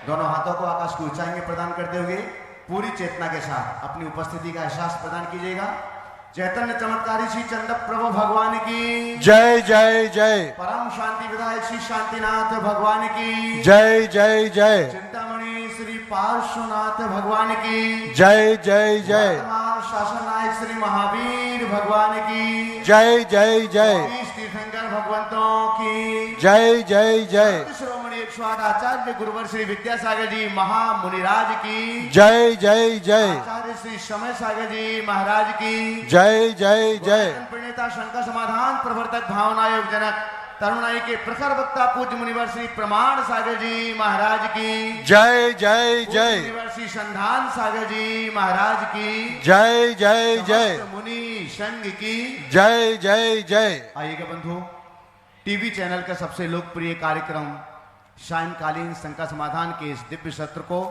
दोनों हाथों को आकाश की ऊंचाई में प्रदान करते हुए पूरी चेतना के साथ अपनी उपस्थिति का एहसास प्रदान कीजिएगा। चैतन्य चमत्कारी श्री चंद्र प्रभु भगवान की जय जय जय। परम शांति विधायक श्री शांतिनाथ भगवान की जय जय जय। चिंतामणि श्री पार्श्वनाथ भगवान की जय जय जय। शासन नायक श्री महावीर भगवान की जय जय जय। तीर्थंकर भगवंतों की जय जय जय। श्रोमणी 108 आचार्य गुरुवर श्री विद्यासागर जी महामुनिराज की जय जय जय। आचार्य श्री समय सागर जी महाराज की जय जय जय। प्रणेता शंकर समाधान प्रवर्तक भावनायोग जनक तरुणाई के प्रखर वक्ता पूज्य मुनिवर श्री प्रमाण सागर जी महाराज की जय जय जय। मुनिवर श्री संधान सागर जी महाराज की जय जय जय। मुनि संघ की जय जय जय। आइएगा बंधु, टीवी चैनल का सबसे लोकप्रिय कार्यक्रम सायंकालीन शंका समाधान के इस दिव्य सत्र को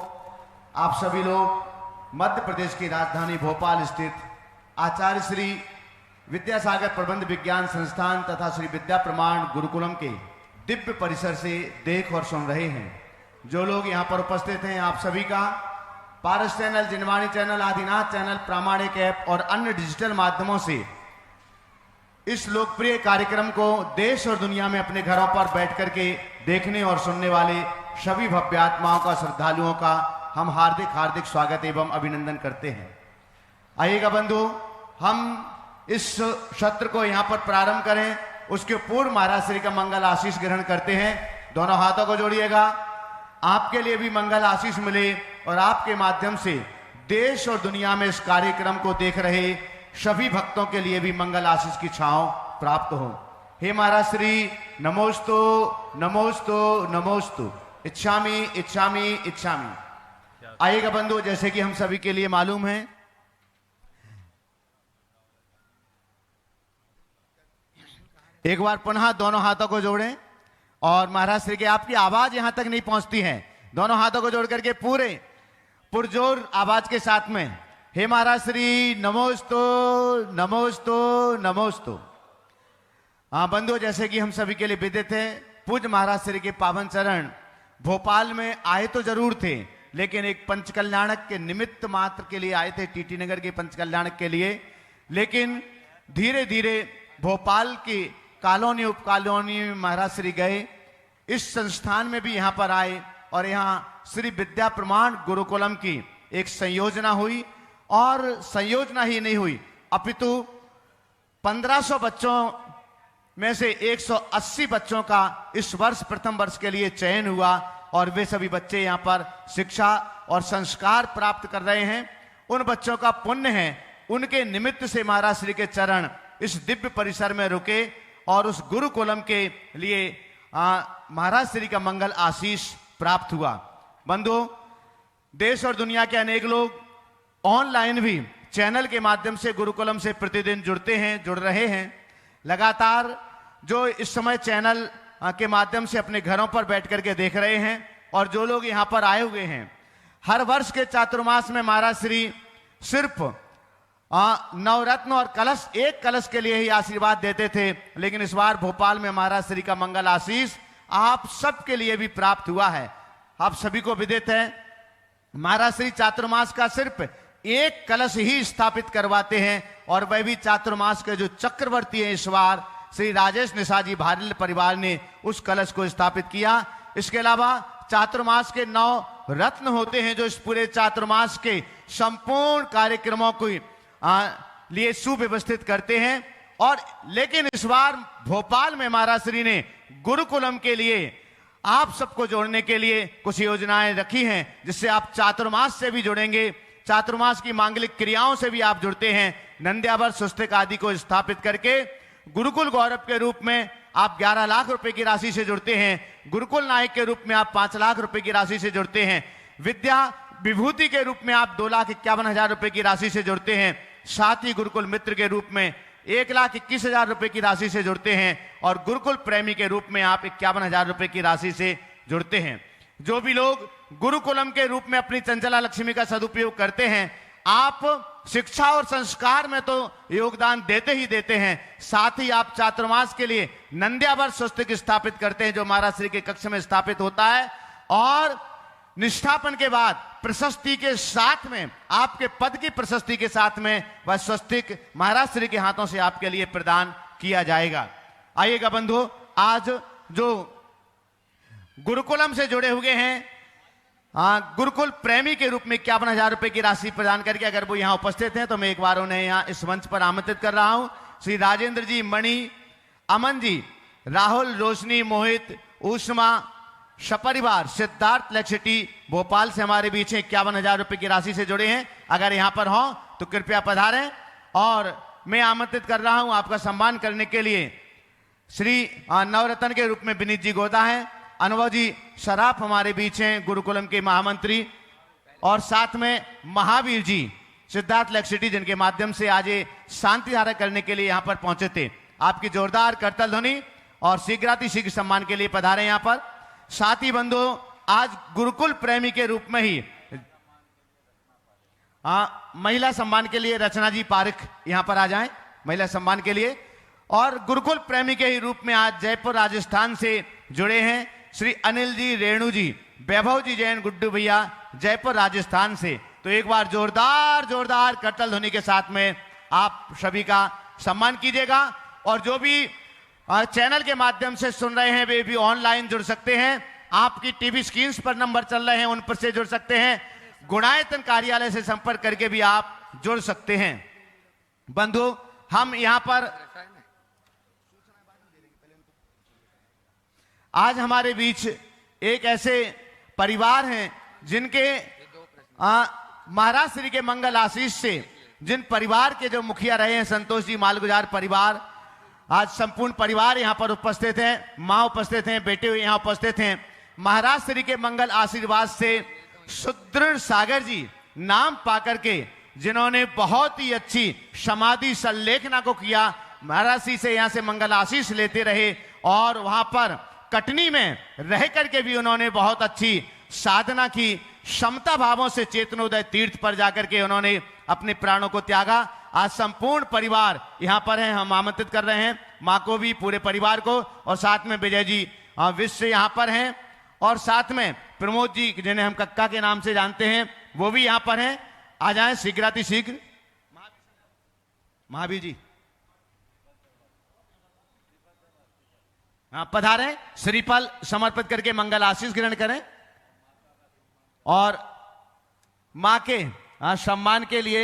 आप सभी लोग मध्य प्रदेश की राजधानी भोपाल स्थित आचार्य श्री विद्यासागर प्रबंध विज्ञान संस्थान तथा श्री विद्या प्रमाण गुरुकुलम के दिव्य परिसर से देख और सुन रहे हैं। जो लोग यहाँ पर उपस्थित हैं, आप सभी का पारस चैनल, जिनवाणी चैनल, आदिनाथ चैनल, प्रामाणिक ऐप और अन्य डिजिटल माध्यमों से इस लोकप्रिय कार्यक्रम को देश और दुनिया में अपने घरों पर बैठ करके देखने और सुनने वाले सभी भव्य आत्माओं का, श्रद्धालुओं का हम हार्दिक हार्दिक स्वागत एवं अभिनंदन करते हैं। आइएगा बंधु, हम इस सत्र को यहाँ पर प्रारंभ करें, उसके पूर्व महाराज श्री का मंगल आशीष ग्रहण करते हैं। दोनों हाथों को जोड़िएगा, आपके लिए भी मंगल आशीष मिले और आपके माध्यम से देश और दुनिया में इस कार्यक्रम को देख रहे सभी भक्तों के लिए भी मंगल आशीष की छांव प्राप्त हो। हे महाराज श्री, नमोस्तु नमोस्तु नमोस्तु, इच्छामि इच्छामि इच्छामि। आइएगा बंधु, जैसे कि हम सभी के लिए मालूम है, एक बार पुनः दोनों हाथों को जोड़ें और महाराज श्री के, आपकी आवाज यहां तक नहीं पहुंचती है, दोनों हाथों को जोड़ करके पूरे पुरजोर आवाज के साथ में हे महाराज श्री नमोस्तु नमोस्तु नमोस्तु। हाँ बंधु, जैसे कि हम सभी के लिए विदित है, पूज्य महाराज श्री के पावन चरण भोपाल में आए तो जरूर थे, लेकिन एक पंचकल्याणक के निमित्त मात्र के लिए आए थे, टीटी नगर के पंचकल्याणक के लिए। लेकिन धीरे धीरे भोपाल की कॉलोनी उप कॉलोनी में महाराज श्री गए, इस संस्थान में भी यहाँ पर आए और यहाँ श्री विद्या प्रमाण गुरुकुलम की एक संयोजना हुई। और संयोजना ही नहीं हुई, अपितु 1500 बच्चों में से 180 बच्चों का इस वर्ष प्रथम वर्ष के लिए चयन हुआ और वे सभी बच्चे यहाँ पर शिक्षा और संस्कार प्राप्त कर रहे हैं। उन बच्चों का पुण्य है, उनके निमित्त से महाराज श्री के चरण इस दिव्य परिसर में रुके और उस गुरुकुलम के लिए महाराज श्री का मंगल आशीष प्राप्त हुआ। बंधु, देश और दुनिया के अनेक लोग ऑनलाइन भी चैनल के माध्यम से गुरुकुलम से प्रतिदिन जुड़ रहे हैं। लगातार जो इस समय चैनल के माध्यम से अपने घरों पर बैठ करके देख रहे हैं और जो लोग यहाँ पर आए हुए हैं, हर वर्ष के चातुर्मास में महाराज श्री सिर्फ नवरत्न और कलश, एक कलश के लिए ही आशीर्वाद देते थे, लेकिन इस बार भोपाल में महाराज श्री का मंगल आशीष आप सबके लिए भी प्राप्त हुआ है। आप सभी को विदित है, महाराज श्री चातुर्मास का सिर्फ एक कलश ही स्थापित करवाते हैं और वह भी चातुर्मास के जो चक्रवर्ती हैं, इस बार श्री राजेश निशा जी भारिल परिवार ने उस कलश को स्थापित किया। इसके अलावा चातुर्मास के 9 रत्न होते हैं जो इस पूरे चातुर्मास के संपूर्ण कार्यक्रमों को लिए सुव्यवस्थित करते हैं। और लेकिन इस बार भोपाल में महाराज श्री ने गुरुकुलम के लिए आप सबको जोड़ने के लिए कुछ योजनाएं रखी हैं, जिससे आप चातुर्मास से भी जुड़ेंगे, चातुर्मास की मांगलिक क्रियाओं से भी आप जुड़ते हैं। नंद्यावर सुस्तिक आदि को स्थापित करके गुरुकुल गौरव के रूप में आप 11 लाख रुपए की राशि से जुड़ते हैं, गुरुकुल नायक के रूप में आप 5 लाख रुपए की राशि से जुड़ते हैं, विद्या विभूति के रूप में आप 2,51,000 रुपए की राशि से जुड़ते हैं, साथ ही गुरुकुल मित्र के रूप में 1,21,000 रुपए की राशि से जुड़ते हैं और गुरुकुल प्रेमी के रूप में आप 51,000 रुपए की राशि से जुड़ते हैं। जो भी लोग गुरुकुलम के रूप में अपनी चंचला लक्ष्मी का सदुपयोग करते हैं, आप शिक्षा और संस्कार में तो योगदान देते ही देते हैं, साथ ही आप चातुर्मास के लिए नंद्यावर स्वस्तिक स्थापित करते हैं जो महाराज श्री के कक्ष में स्थापित होता है। और निष्ठापन के बाद प्रशस्ति के साथ में, आपके पद की प्रशस्ति के साथ में वह स्वस्तिक महाराज श्री के हाथों से आपके लिए प्रदान किया जाएगा। आइएगा बंधु, आज जो गुरुकुलम से जुड़े हुए हैं, गुरुकुल प्रेमी के रूप में 51,000 रुपए की राशि प्रदान करके अगर वो यहां उपस्थित हैं तो मैं एक बार उन्हें यहां इस मंच पर आमंत्रित कर रहा हूं। श्री राजेंद्र जी, मणि, अमन जी, राहुल, रोशनी, मोहित, उष्मा, सपरिवार, सिद्धार्थ लेक्सिटी भोपाल से हमारे बीच 51,000 रुपए की राशि से जुड़े हैं। अगर यहां पर हो तो कृपया पधारें। और मैं आमंत्रित कर रहा हूं आपका सम्मान करने के लिए श्री नवरत्न के रूप में विनीत जी गोदा हैं, अनुभव जी शराफ हमारे बीच हैं, गुरुकुलम के महामंत्री, और साथ में महावीर जी, सिद्धार्थ लेक्सिटी, जिनके माध्यम से आज ये शांति धारा करने के लिए यहां पर पहुंचे थे। आपकी जोरदार करतल ध्वनि और शीघ्रातिशीघ्र सम्मान के लिए पधारे यहां पर। साथ ही बंधु, आज गुरुकुल प्रेमी के रूप में ही महिला सम्मान के लिए रचना जी पारिक यहां पर आ जाएं, महिला सम्मान के लिए। और गुरुकुल प्रेमी के ही रूप में आज जयपुर राजस्थान से जुड़े हैं श्री अनिल जी, रेणु जी, वैभव जी जैन, गुड्डू भैया, जयपुर राजस्थान से। तो एक बार जोरदार जोरदार करतल ध्वनि के साथ में आप सभी का सम्मान कीजिएगा। और जो भी चैनल के माध्यम से सुन रहे हैं वे भी ऑनलाइन जुड़ सकते हैं। आपकी टीवी स्क्रीन पर नंबर चल रहे हैं, उन पर से जुड़ सकते हैं। गुणायतन कार्यालय से संपर्क करके भी आप जुड़ सकते हैं। बंधु, हम यहां पर आज हमारे बीच एक ऐसे परिवार हैं जिनके महाराज श्री के मंगल आशीष से, जिन परिवार के जो मुखिया रहे हैं संतोष जी मालगुजार परिवार, आज संपूर्ण परिवार यहां पर उपस्थित है, मां उपस्थित हैं, बेटे यहां उपस्थित हैं। महाराज श्री के मंगल आशीर्वाद से सुदृढ़ सागर जी नाम पाकर के, जिन्होंने बहुत ही अच्छी समाधि संलेखना को किया, महाराज श्री से यहां से मंगल आशीष लेते रहे और वहां पर कटनी में रह करके भी उन्होंने बहुत अच्छी साधना की। क्षमता भावों से चेतनोदय तीर्थ पर जाकर के उन्होंने अपने प्राणों को त्यागा। आज संपूर्ण परिवार यहां पर है, हम आमंत्रित कर रहे हैं मां को भी, पूरे परिवार को, और साथ में विजय जी विश्व यहां पर हैं, और साथ में प्रमोद जी, जिन्हें हम कक्का के नाम से जानते हैं, वो भी यहां पर हैं। आ जाएं शीघ्रातिशीघ्र। महावीर जी पधारें, श्रीफल समर्पित करके मंगल आशीष ग्रहण करें और मां के सम्मान के लिए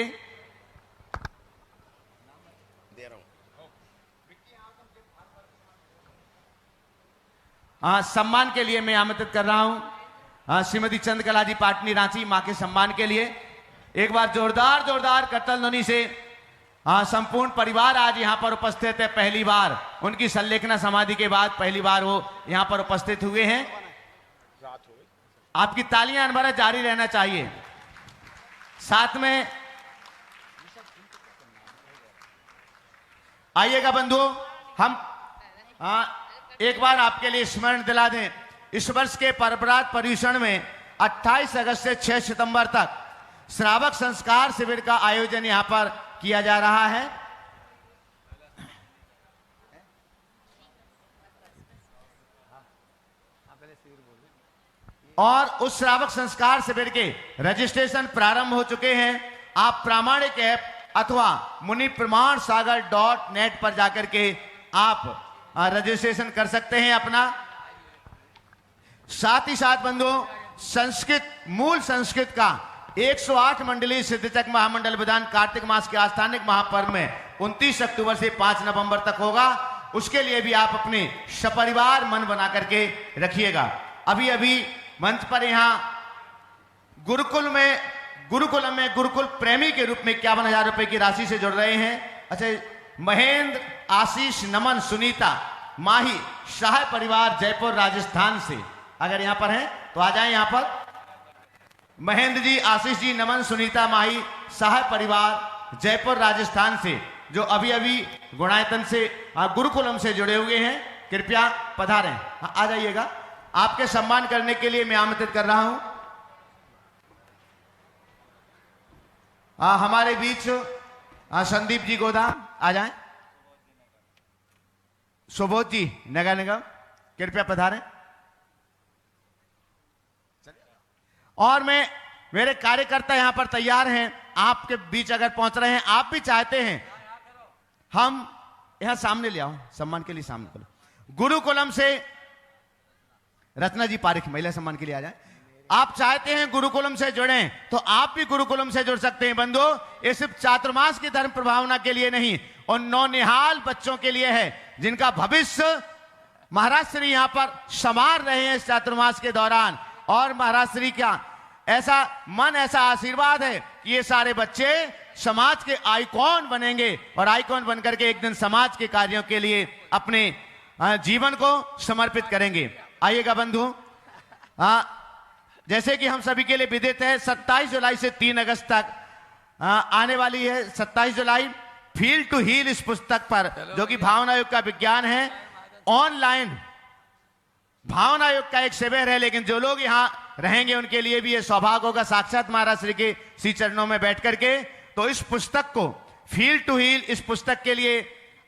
सम्मान के लिए मैं आमंत्रित कर रहा हूं श्रीमती चंद्रकला जी पाटनी रांची, मां के सम्मान के लिए। एक बार जोरदार जोरदार करतल ध्वनि से संपूर्ण परिवार आज यहां पर उपस्थित है। पहली बार उनकी संलेखना समाधि के बाद पहली बार वो यहां पर उपस्थित हुए हैं। आपकी तालियां अनवरत जारी रहना चाहिए। साथ में आइएगा बंधु, हम एक बार आपके लिए स्मरण दिला दें, इस वर्ष के परपरात पर्यूषण में 28 अगस्त से 6 सितंबर तक श्रावक संस्कार शिविर का आयोजन यहां पर किया जा रहा है। और उस श्रावक संस्कार शिविर के रजिस्ट्रेशन प्रारंभ हो चुके हैं। आप प्रामाणिक ऐप अथवा मुनि प्रमाण सागर .net पर जाकर के आप रजिस्ट्रेशन कर सकते हैं अपना। साथ ही साथ बंधुओं, संस्कृत, मूल संस्कृत का 108 मंडलीय सिद्धचक महामंडल विधान कार्तिक मास के आस्थानिक महापर्व में 29 अक्टूबर से 5 नवंबर तक होगा। उसके लिए भी आप अपने सपरिवार मन बना करके रखिएगा। अभी अभी मंच पर यहां गुरुकुलम में गुरुकुल प्रेमी के रूप में 51,000 रुपए की राशि से जुड़ रहे हैं। अच्छा, महेंद्र, आशीष, नमन, सुनीता, माही, शाह परिवार जयपुर राजस्थान से अगर यहां पर हैं तो आ जाएं यहां पर। महेंद्र जी, आशीष जी, नमन, सुनीता, माही, शाह परिवार जयपुर राजस्थान से, जो अभी अभी गुणायतन से गुरुकुलम से जुड़े हुए हैं, कृपया पधारें। आ जाइएगा। आपके सम्मान करने के लिए मैं आमंत्रित कर रहा हूं हमारे बीच संदीप जी गोदा, आ जाएं। सुबोध जी, नगर निगम, कृपया पधारें। और मेरे कार्यकर्ता यहां पर तैयार हैं, आपके बीच अगर पहुंच रहे हैं, आप भी चाहते हैं, हम यहां सामने ले आओ, सम्मान के लिए सामने करो। गुरुकुलम से रत्ना जी पारिक महिला सम्मान के लिए आ जाए। आप चाहते हैं गुरुकुलम से जुड़ें तो आप भी गुरुकुलम से जुड़ सकते हैं बंधु। ये सिर्फ चातुर्मास की धर्म प्रभावना के लिए नहीं, और नौनिहाल बच्चों के लिए है जिनका भविष्य महाराज श्री यहां पर संवार रहे हैं इस चातुर्मास के दौरान। और महाराज श्री का ऐसा मन, ऐसा आशीर्वाद है कि ये सारे बच्चे समाज के आइकॉन बनेंगे और आइकॉन बनकर के एक दिन समाज के कार्यों के लिए अपने जीवन को समर्पित करेंगे। आइएगा बंधु। जैसे कि हम सभी के लिए विदित है, 27 जुलाई से 3 अगस्त तक आने वाली है 27 जुलाई फील्ड टू हील इस पुस्तक पर, जो कि भावना युग का विज्ञान है, ऑनलाइन भावना युग का एक शिविर है। लेकिन जो लोग यहां रहेंगे उनके लिए भी यह सौभाग्य होगा साक्षात महाराज श्री के श्री चरणों में बैठ करके। तो इस पुस्तक को, फील्ड टू हील, इस पुस्तक के लिए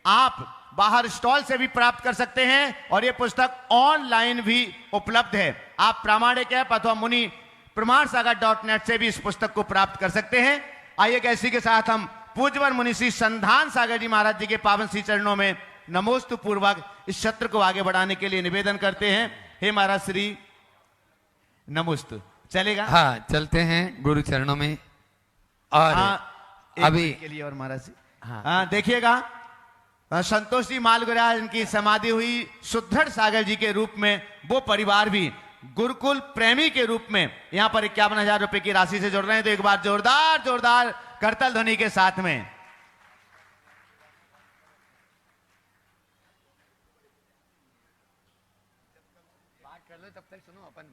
आप बाहर स्टॉल से भी प्राप्त कर सकते हैं और यह पुस्तक ऑनलाइन भी उपलब्ध है। आप प्रामाणिक ऐप अथवा मुनि प्रमाणसागर.net से भी इस पुस्तक को प्राप्त कर सकते हैं। आइए इसी के साथ हम पूज्यवर मुनि श्री संधान सागर जी महाराज जी के पावन श्री चरणों में नमोस्तु पूर्वक इस सत्र को आगे बढ़ाने के लिए निवेदन करते हैं। हे महाराज श्री नमोस्तु। चलेगा? हाँ, चलते हैं गुरु चरणों में। और अभी के लिए और महाराज जी देखिएगा, संतोष जी मालगुराज इनकी समाधि हुई सुदृढ़ सागर जी के रूप में, वो परिवार भी गुरुकुल प्रेमी के रूप में यहां पर 51,000 रुपए की राशि से जुड़ रहे हैं। तो एक बार जोरदार जोरदार करतल ध्वनि के साथ में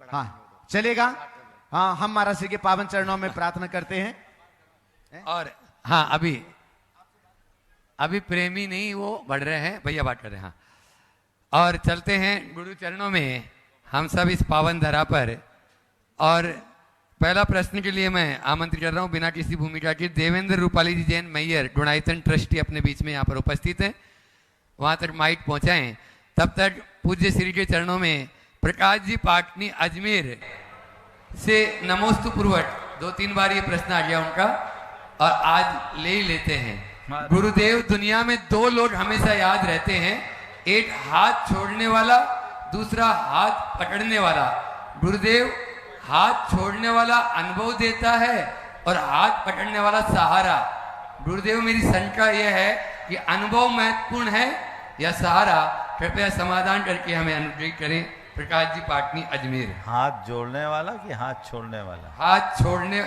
हाँ चलेगा। हाँ, हम महाराज श्री के पावन चरणों में प्रार्थना करते हैं। और हाँ, अभी प्रेमी नहीं, वो बढ़ रहे हैं, भैया बात कर रहे हैं। हाँ, और चलते हैं गुरु चरणों में हम सब इस पावन धरा पर। और पहला प्रश्न के लिए मैं आमंत्रित कर रहा हूं बिना किसी भूमिका के देवेंद्र रूपाली जी जैन मैयर गुणायतन ट्रस्टी अपने बीच में यहाँ पर उपस्थित हैं, वहां तक माइक पहुंचाएं। तब तक पूज्य श्री के चरणों में प्रकाश जी पाटनी अजमेर से नमोस्तु पूर्वक 2-3 बार ये प्रश्न आ गया उनका, और आज ले ही लेते हैं। गुरुदेव, दुनिया में 2 लोग हमेशा याद रहते हैं, एक हाथ छोड़ने वाला, दूसरा हाथ पकड़ने वाला। गुरुदेव, हाथ छोड़ने वाला अनुभव देता है और हाथ पकड़ने वाला सहारा। गुरुदेव, मेरी शंका यह है कि अनुभव महत्वपूर्ण है या सहारा? कृपया समाधान करके हमें अनुग्रहित करें। प्रकाश जी पाटनी अजमेर। हाथ जोड़ने वाला कि हाथ छोड़ने वाला? हाथ छोड़ने,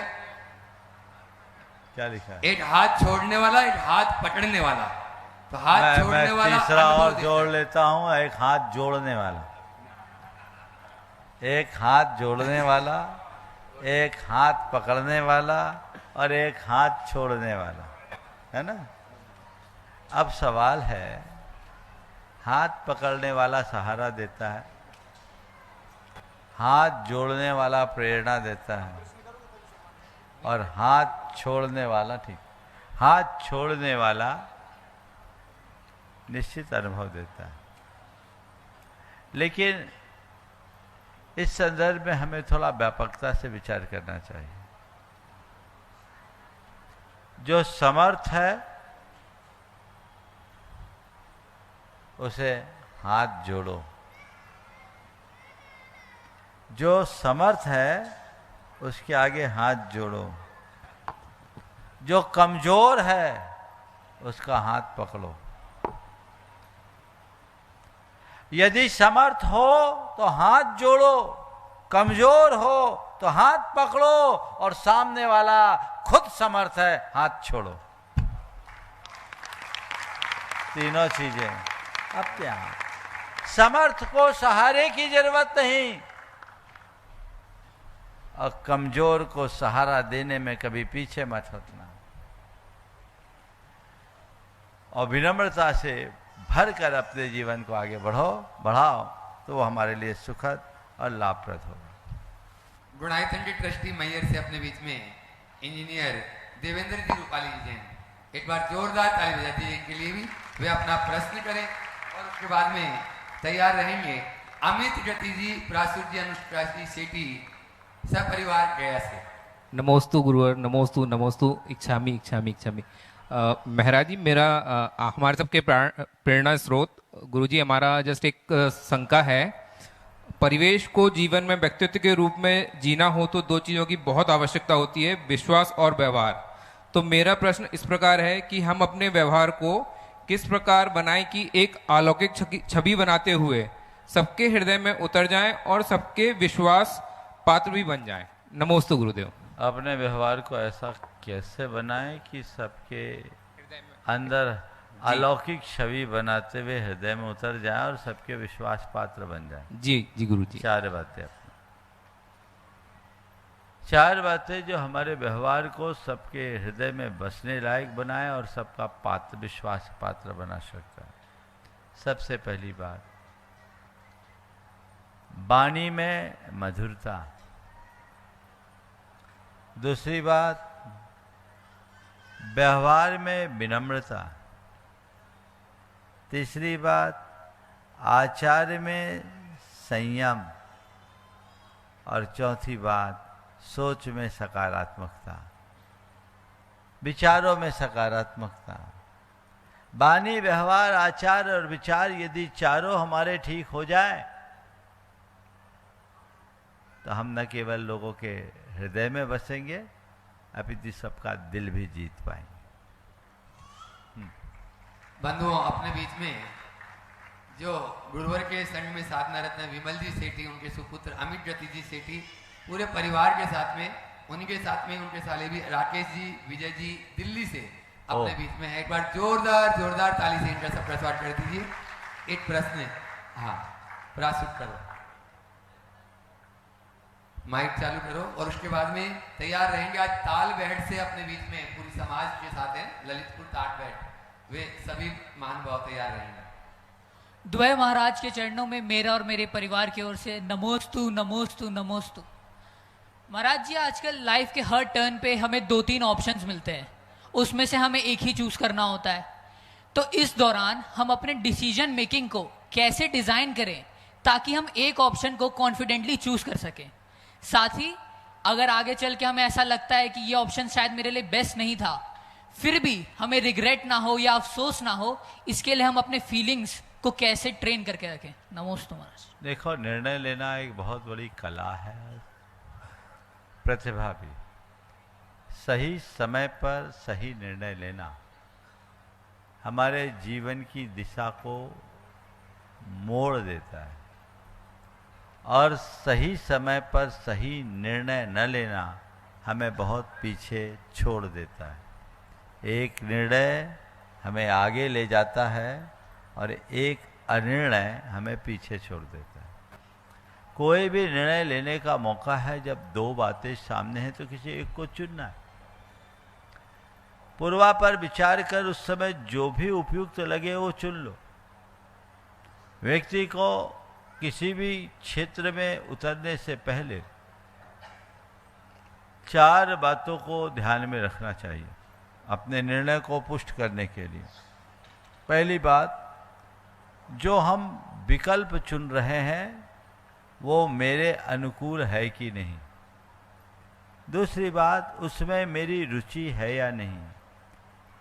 क्या लिखा है? एक हाथ छोड़ने वाला, एक हाथ पकड़ने वाला। तो हाथ छोड़ने वाला तीसरा अनुभव और देता जोड़ है। लेता हूं, एक हाथ जोड़ने वाला, एक हाथ जोड़ने वाला, एक हाथ पकड़ने वाला और एक हाथ छोड़ने वाला, है ना? अब सवाल है, हाथ पकड़ने वाला सहारा देता है, हाथ जोड़ने वाला प्रेरणा देता है, और हाथ छोड़ने वाला, ठीक, हाथ छोड़ने वाला निश्चित अनुभव देता है। लेकिन इस संदर्भ में हमें थोड़ा व्यापकता से विचार करना चाहिए। जो समर्थ है उसे हाथ जोड़ो, जो समर्थ है उसके आगे हाथ जोड़ो, जो कमजोर है उसका हाथ पकड़ो। यदि समर्थ हो तो हाथ जोड़ो, कमजोर हो तो हाथ पकड़ो, और सामने वाला खुद समर्थ है, हाथ छोड़ो। तीनों चीजें। अब क्या, समर्थ को सहारे की जरूरत नहीं, और कमजोर को सहारा देने में कभी पीछे मत हटना, और विनम्रता से भर कर अपने जीवन को आगे बढ़ाओ, तो वो हमारे लिए सुखद और लाभप्रद होगा। गुणायतन के ट्रस्टी मैयर से अपने बीच में इंजीनियर देवेंद्र जी रूपाली जी हैं, एक बार जोरदार ताली बजा दीजिए इनके लिए भी। वे अपना प्रश्न करें और उसके बाद में तैयार रहेंगे अमित गति जी, प्रासुर जी, अनुष्का जी सेठी सपरिवार गया से। नमोस्तु गुरुवर, नमोस्तु नमोस्तु, इच्छामि इच्छामि इच्छामि। महाराज जी, मेरा हमारे सबके प्रेरणा स्रोत गुरुजी, हमारा जस्ट एक शंका है। परिवेश को जीवन में व्यक्तित्व के रूप में जीना हो तो दो चीज़ों की बहुत आवश्यकता होती है, विश्वास और व्यवहार। तो मेरा प्रश्न इस प्रकार है कि हम अपने व्यवहार को किस प्रकार बनाएं कि एक अलौकिक छवि बनाते हुए सबके हृदय में उतर जाएं और सबके विश्वास पात्र भी बन जाएं। नमोस्तु गुरुदेव। अपने व्यवहार को ऐसा कैसे बनाएं कि सबके अंदर अलौकिक छवि बनाते हुए हृदय में उतर जाए और सबके विश्वास पात्र बन जाए। जी जी गुरु जी। चार बातें चार बातें जो हमारे व्यवहार को सबके हृदय में बसने लायक बनाए और सबका पात्र विश्वास पात्र बना सकता है। सबसे पहली बात, वाणी में मधुरता। दूसरी बात, व्यवहार में विनम्रता। तीसरी बात, आचार्य में संयम। और चौथी बात, सोच में सकारात्मकता, विचारों में सकारात्मकता। वाणी, व्यवहार, आचार और विचार यदि चारों हमारे ठीक हो जाए तो हम न केवल लोगों के हृदय में बसेंगे अपितु सबका दिल भी जीत पाएंगे। बंधुओं, अपने बीच में जो गुरुवर के संग में साधना रत्न विमल जी सेठी, उनके सुपुत्र अमित ज्योति जी सेठी, पूरे परिवार के साथ में, उनके साथ में उनके साले भी राकेश जी, विजय जी दिल्ली से अपने बीच में है। एक बार जोरदार ताली से इनका सब स्वागत कर दीजिए। एक प्रश्न है, हाँ प्रस्तुत करो, माइक चालू करो और उसके बाद में तैयार रहेंगे। आज ताल बैठ से अपने बीच में पूरी समाज के साथ है, ललितपुर ताट बैठ, वे सभी महानुभाव तैयार रहेंगे। द्वय महाराज के चरणों में मेरा और मेरे परिवार की ओर से नमोस्तु नमोस्तु नमोस्तु। महाराज जी, आजकल लाइफ के हर टर्न पे हमें 2-3 ऑप्शंस मिलते हैं, उसमें से हमें एक ही चूज करना होता है। तो इस दौरान हम अपने डिसीजन मेकिंग को कैसे डिजाइन करें ताकि हम एक ऑप्शन को कॉन्फिडेंटली चूज कर सकें। साथ ही अगर आगे चल के हमें ऐसा लगता है कि ये ऑप्शन शायद मेरे लिए बेस्ट नहीं था, फिर भी हमें रिग्रेट ना हो या अफसोस ना हो, इसके लिए हम अपने फीलिंग्स को कैसे ट्रेन करके रखें। नमोस्तु महाराज। देखो, निर्णय लेना एक बहुत बड़ी कला है, प्रतिभा भी। सही समय पर सही निर्णय लेना हमारे जीवन की दिशा को मोड़ देता है, और सही समय पर सही निर्णय न लेना हमें बहुत पीछे छोड़ देता है। एक निर्णय हमें आगे ले जाता है और एक अनिर्णय हमें पीछे छोड़ देता है। कोई भी निर्णय लेने का मौका है, जब दो बातें सामने हैं तो किसी एक को चुनना है। पूर्वा पर विचार कर उस समय जो भी उपयुक्त लगे वो चुन लो। व्यक्ति को किसी भी क्षेत्र में उतरने से पहले 4 बातों को ध्यान में रखना चाहिए अपने निर्णय को पुष्ट करने के लिए। पहली बात, जो हम विकल्प चुन रहे हैं वो मेरे अनुकूल है कि नहीं। दूसरी बात, उसमें मेरी रुचि है या नहीं।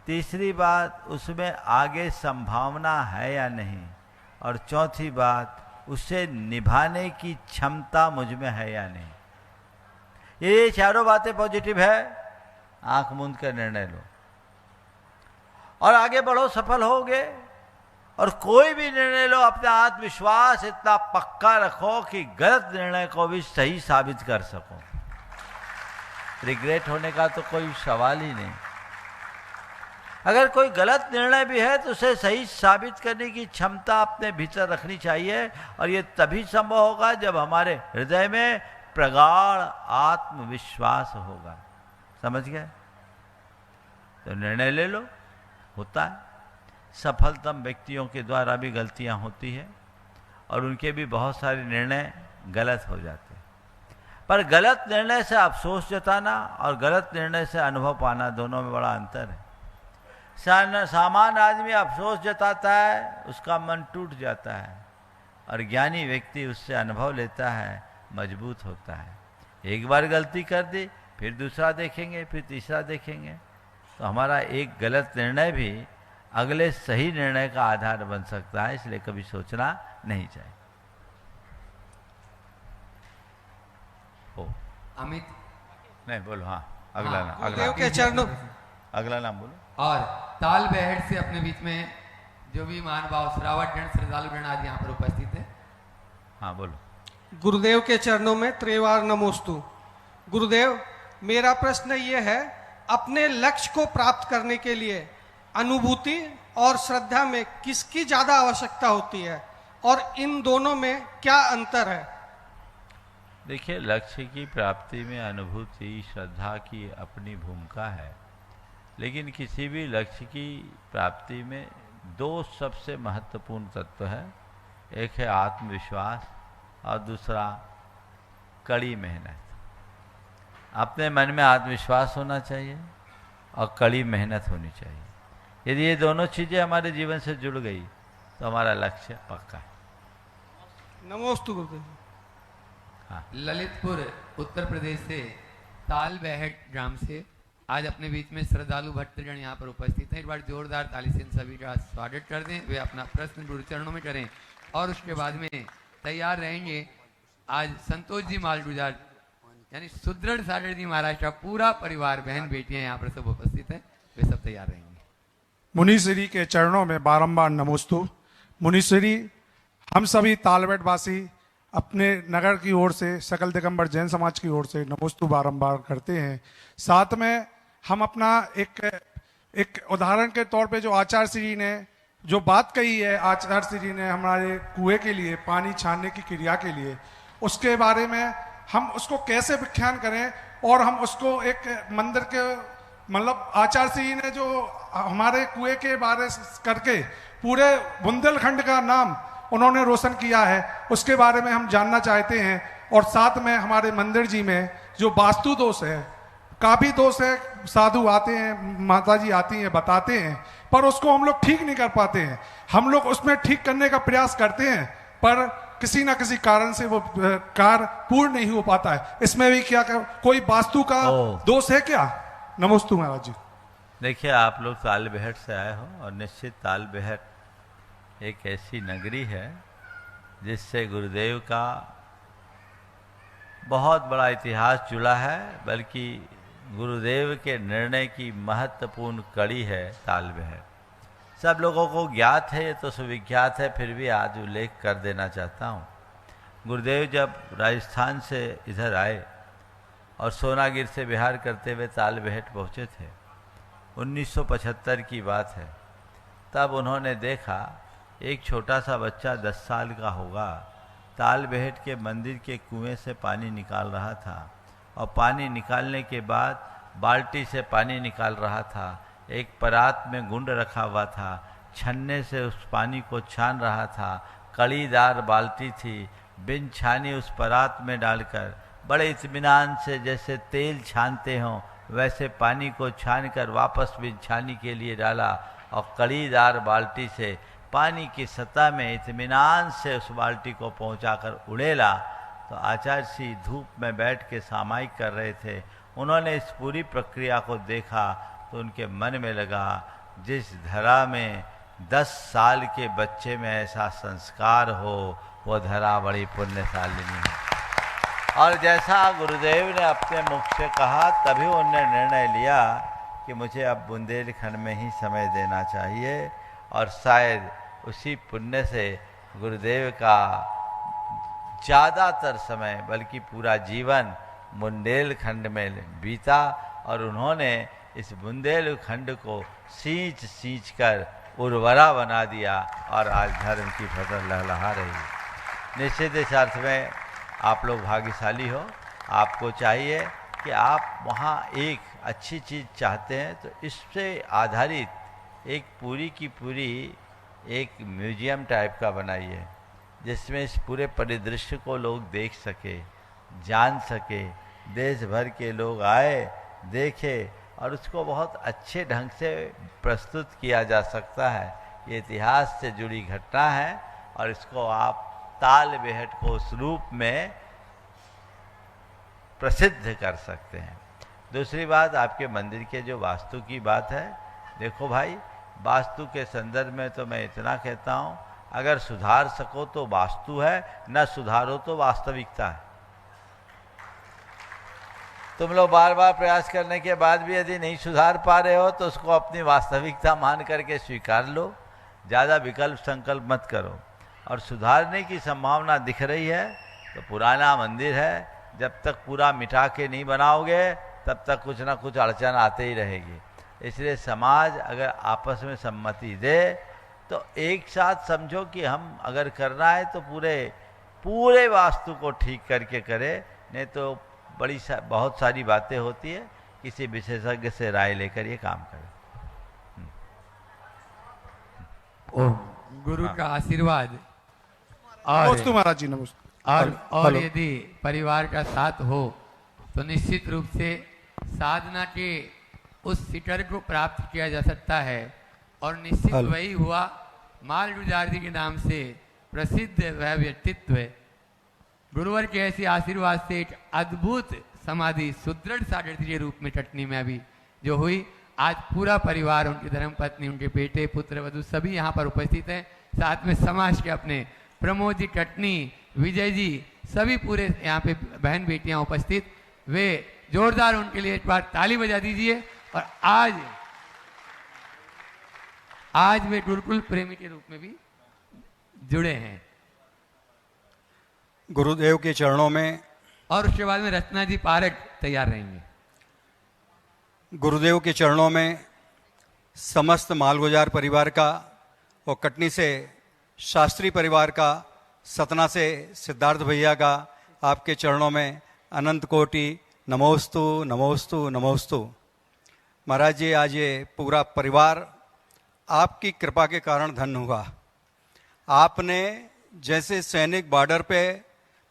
तीसरी बात, उसमें आगे संभावना है या नहीं। और चौथी बात, उसे निभाने की क्षमता मुझ में है या नहीं। ये चारों बातें पॉजिटिव है, आंख मूंद कर निर्णय लो और आगे बढ़ो, सफल होगे। और कोई भी निर्णय लो, अपना आत्मविश्वास इतना पक्का रखो कि गलत निर्णय को भी सही साबित कर सको। रिग्रेट होने का तो कोई सवाल ही नहीं। अगर कोई गलत निर्णय भी है तो उसे सही साबित करने की क्षमता अपने भीतर रखनी चाहिए, और ये तभी संभव होगा जब हमारे हृदय में प्रगाढ़ आत्मविश्वास होगा। समझ गए? तो निर्णय ले लो। होता है, सफलतम व्यक्तियों के द्वारा भी गलतियां होती है और उनके भी बहुत सारे निर्णय गलत हो जाते हैं। पर गलत निर्णय से अफसोस जताना और गलत निर्णय से अनुभव पाना, दोनों में बड़ा अंतर है। सामान्य आदमी अफसोस जताता है, उसका मन टूट जाता है, और ज्ञानी व्यक्ति उससे अनुभव लेता है, मजबूत होता है। एक बार गलती कर दी, फिर दूसरा देखेंगे, फिर तीसरा देखेंगे, तो हमारा एक गलत निर्णय भी अगले सही निर्णय का आधार बन सकता है। इसलिए कभी सोचना नहीं चाहिए। ओ अमित नहीं बोलो, हाँ अगला नाम, अगला गुरुदेव के चरणों अगला नाम बोलो। और ताल बहट से अपने बीच में जो भी महानुभाव श्रावक गण, श्रद्धालु गण आदि यहाँ पर उपस्थित है। हाँ बोलो। गुरुदेव के चरणों में त्रिवार नमोस्तु। गुरुदेव, मेरा प्रश्न ये है, अपने लक्ष्य को प्राप्त करने के लिए अनुभूति और श्रद्धा में किसकी ज्यादा आवश्यकता होती है और इन दोनों में क्या अंतर है? देखिए, लक्ष्य की प्राप्ति में अनुभूति श्रद्धा की अपनी भूमिका है, लेकिन किसी भी लक्ष्य की प्राप्ति में दो सबसे महत्वपूर्ण तत्व है। एक है आत्मविश्वास और दूसरा कड़ी मेहनत। अपने मन में आत्मविश्वास होना चाहिए और कड़ी मेहनत होनी चाहिए। यदि ये दोनों चीज़ें हमारे जीवन से जुड़ गई तो हमारा लक्ष्य पक्का है। नमोस्तु गुरुदेव। ललितपुर उत्तर प्रदेश से ताल बहट ग्राम से आज अपने बीच में श्रद्धालु भक्तगण यहाँ पर उपस्थित हैं। एक बार जोरदार ताली से इन सभी का स्वागत कर दें। वे अपना प्रश्न गुरु चरणों में करें और उसके बाद में तैयार रहेंगे आज संतोष जी मालगुजार यानी सुदृढ़ सागर जी महाराज का पूरा परिवार, बहन बेटियां यहाँ पर सब उपस्थित हैं। वे सब तैयार रहेंगे। मुनीश्री के चरणों में बारंबार नमोस्तु। मुनीश्री, हम सभी तालबेट वासी अपने नगर की ओर से, सकल दिगंबर जैन समाज की ओर से नमोस्तु बारंबार करते हैं। साथ में हम अपना एक उदाहरण के तौर पे जो आचार्य जी ने जो बात कही है, आचार्य जी ने हमारे कुएं के लिए पानी छानने की क्रिया के लिए, उसके बारे में हम उसको कैसे व्याख्यान करें और हम उसको एक मंदिर के मतलब आचार्य जी ने जो हमारे कुएं के बारे करके पूरे बुंदेलखंड का नाम उन्होंने रोशन किया है, उसके बारे में हम जानना चाहते हैं। और साथ में हमारे मंदिर जी में जो वास्तु दोष है, काफी दोष है, साधु आते हैं, माता जी आती हैं, बताते हैं, पर उसको हम लोग ठीक नहीं कर पाते हैं। हम लोग उसमें ठीक करने का प्रयास करते हैं, पर किसी ना किसी कारण से वो कार्य पूर्ण नहीं हो पाता है। इसमें भी क्या कोई वास्तु का दोष है क्या? नमोस्तु महाराज जी। देखिए, आप लोग ताल बहट से आए हो और निश्चित ताल बहट एक ऐसी नगरी है जिससे गुरुदेव का बहुत बड़ा इतिहास जुड़ा है, बल्कि गुरुदेव के निर्णय की महत्वपूर्ण कड़ी है ताल बहट। सब लोगों को ज्ञात है, ये तो सुविख्यात है, फिर भी आज उल्लेख कर देना चाहता हूँ। गुरुदेव जब राजस्थान से इधर आए और सोनागिर से विहार करते हुए ताल बहट पहुँचे थे, 1975 की बात है। तब उन्होंने देखा एक छोटा सा बच्चा 10 साल का होगा, ताल बहट के मंदिर के कुएं से पानी निकाल रहा था और पानी निकालने के बाद बाल्टी से पानी निकाल रहा था। एक परात में गुंड रखा हुआ था, छन्ने से उस पानी को छान रहा था। कड़ीदार बाल्टी थी, बिन छानी उस परात में डालकर बड़े इत्मीनान से जैसे तेल छानते हों वैसे पानी को छानकर वापस बिन छानी के लिए डाला और कड़ीदार बाल्टी से पानी की सतह में इत्मीनान से उस बाल्टी को पहुंचाकर उड़ेला। तो आचार्य जी धूप में बैठ के सामायिक कर रहे थे। उन्होंने इस पूरी प्रक्रिया को देखा तो उनके मन में लगा, जिस धरा में 10 साल के बच्चे में ऐसा संस्कार हो वो धरा बड़ी पुण्यशालिनी है। और जैसा गुरुदेव ने अपने मुख से कहा, तभी उन्होंने निर्णय लिया कि मुझे अब बुंदेलखंड में ही समय देना चाहिए। और शायद उसी पुण्य से गुरुदेव का ज़्यादातर समय बल्कि पूरा जीवन बुंदेलखंड में बीता और उन्होंने इस बुंदेलखंड को सींच सींच कर उर्वरा बना दिया और आज धर्म की फसल लहलहा रही है। निश्चित इस अर्थ में आप लोग भाग्यशाली हो। आपको चाहिए कि आप वहाँ एक अच्छी चीज़ चाहते हैं तो इससे आधारित एक पूरी की पूरी एक म्यूजियम टाइप का बनाइए, जिसमें इस पूरे परिदृश्य को लोग देख सके, जान सके, देश भर के लोग आए, देखे और उसको बहुत अच्छे ढंग से प्रस्तुत किया जा सकता है। ये इतिहास से जुड़ी घटना है और इसको आप ताल बहट को उस रूप में प्रसिद्ध कर सकते हैं। दूसरी बात, आपके मंदिर के जो वास्तु की बात है, देखो भाई, वास्तु के संदर्भ में तो मैं इतना कहता हूँ, अगर सुधार सको तो वास्तु है, न सुधारो तो वास्तविकता है। तुम लोग बार बार प्रयास करने के बाद भी यदि नहीं सुधार पा रहे हो तो उसको अपनी वास्तविकता मान करके स्वीकार लो, ज़्यादा विकल्प संकल्प मत करो। और सुधारने की संभावना दिख रही है तो पुराना मंदिर है, जब तक पूरा मिटा के नहीं बनाओगे तब तक कुछ ना कुछ अड़चन आते ही रहेगी। इसलिए समाज अगर आपस में सम्मति दे तो एक साथ समझो कि हम अगर करना है तो पूरे वास्तु को ठीक करके करें, नहीं तो बहुत सारी बातें होती है, किसी विशेषज्ञ से राय लेकर ये काम करें। गुरु का आशीर्वाद और नमोस्तु महाराज जी, नमस्ते। और यदि परिवार का साथ हो तो निश्चित रूप से साधना के उस शिखर को प्राप्त किया जा सकता है। और निश्चित वही हुआ, माल गुजार जी के नाम से प्रसिद्ध वह व्यक्तित्व गुरुवर के ऐसे आशीर्वाद से एक अद्भुत समाधि सुदृढ़ सागर के रूप में चटनी में अभी जो हुई, आज पूरा परिवार, उनकी धर्मपत्नी, उनके बेटे, पुत्र वधु सभी यहाँ पर उपस्थित हैं। साथ में समाज के अपने प्रमोद जी चटनी, विजय जी, सभी पूरे यहाँ पे बहन बेटियां उपस्थित। वे जोरदार उनके लिए एक बार ताली बजा दीजिए। और आज वे गुरुकुल प्रेमी के रूप में भी जुड़े हैं। गुरुदेव के चरणों में, और उसके बाद में रत्ना जी पारक तैयार रहेंगे। गुरुदेव के चरणों में समस्त मालगुजार परिवार का और कटनी से शास्त्री परिवार का, सतना से सिद्धार्थ भैया का आपके चरणों में अनंत कोटि नमोस्तु नमोस्तु नमोस्तु। महाराज जी, आज ये पूरा परिवार आपकी कृपा के कारण धन्य हुआ। आपने जैसे सैनिक बॉर्डर पे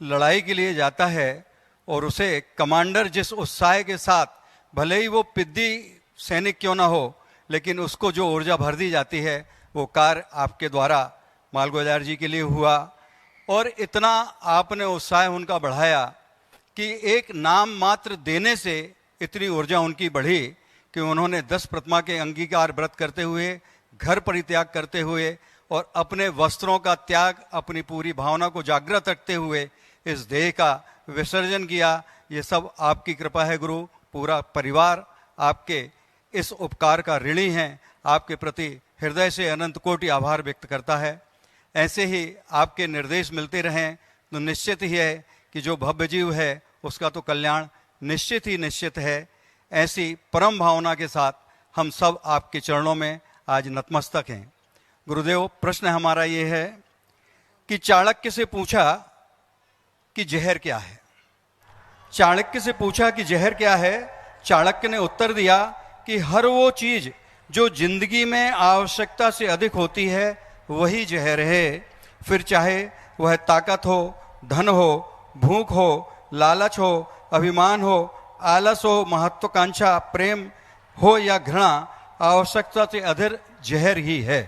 लड़ाई के लिए जाता है और उसे कमांडर जिस उत्साह के साथ, भले ही वो पिद्दी सैनिक क्यों ना हो, लेकिन उसको जो ऊर्जा भर दी जाती है, वो कार्य आपके द्वारा मालगुजार जी के लिए हुआ। और इतना आपने उत्साह उनका बढ़ाया कि एक नाम मात्र देने से इतनी ऊर्जा उनकी बढ़ी कि उन्होंने 10 प्रतिमा के अंगीकार व्रत करते हुए, घर परित्याग करते हुए और अपने वस्त्रों का त्याग, अपनी पूरी भावना को जागृत रखते हुए इस देह का विसर्जन किया। ये सब आपकी कृपा है गुरु। पूरा परिवार आपके इस उपकार का ऋणी है। आपके प्रति हृदय से अनंत कोटि आभार व्यक्त करता है। ऐसे ही आपके निर्देश मिलते रहें तो निश्चित ही है कि जो भव्य जीव है उसका तो कल्याण निश्चित ही निश्चित है। ऐसी परम भावना के साथ हम सब आपके चरणों में आज नतमस्तक हैं। गुरुदेव, प्रश्न हमारा ये है कि चाणक्य से पूछा कि जहर क्या है। चाणक्य से पूछा कि जहर क्या है। चाणक्य ने उत्तर दिया कि हर वो चीज जो जिंदगी में आवश्यकता से अधिक होती है वही जहर है। फिर चाहे वह ताकत हो, धन हो, भूख हो, लालच हो, अभिमान हो, आलस हो, महत्वाकांक्षा, प्रेम हो या घृणा, आवश्यकता से अधिक जहर ही है।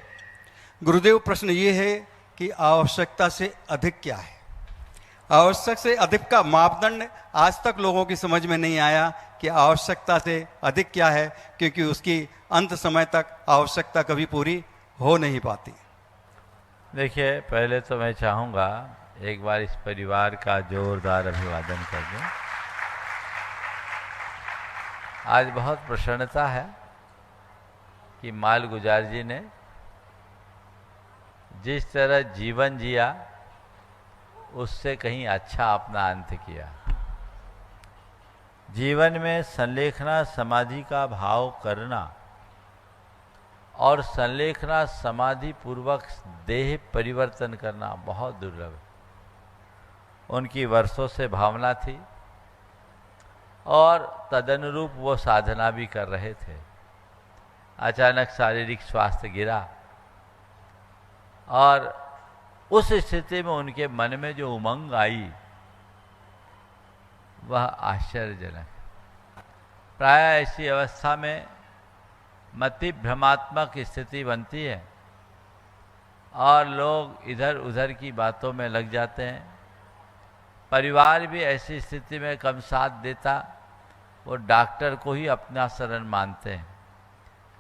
गुरुदेव, प्रश्न ये है कि आवश्यकता से अधिक क्या है। आवश्यक से अधिक का मापदंड आज तक लोगों की समझ में नहीं आया कि आवश्यकता से अधिक क्या है, क्योंकि उसकी अंत समय तक आवश्यकता कभी पूरी हो नहीं पाती। देखिए, पहले तो मैं चाहूँगा एक बार इस परिवार का जोरदार अभिवादन कर दूं। आज बहुत प्रसन्नता है कि मालगुजार जी ने जिस तरह जीवन जिया उससे कहीं अच्छा अपना अंत किया। जीवन में संलेखना समाधि का भाव करना और संलेखना समाधि पूर्वक देह परिवर्तन करना बहुत दुर्लभ है। उनकी वर्षों से भावना थी और तदनुरूप वो साधना भी कर रहे थे। अचानक शारीरिक स्वास्थ्य गिरा और उस स्थिति में उनके मन में जो उमंग आई वह आश्चर्यजनक। प्राय ऐसी अवस्था में मति भ्रमात्मक स्थिति बनती है और लोग इधर उधर की बातों में लग जाते हैं परिवार भी ऐसी स्थिति में कम साथ देता, वो डॉक्टर को ही अपना शरण मानते हैं।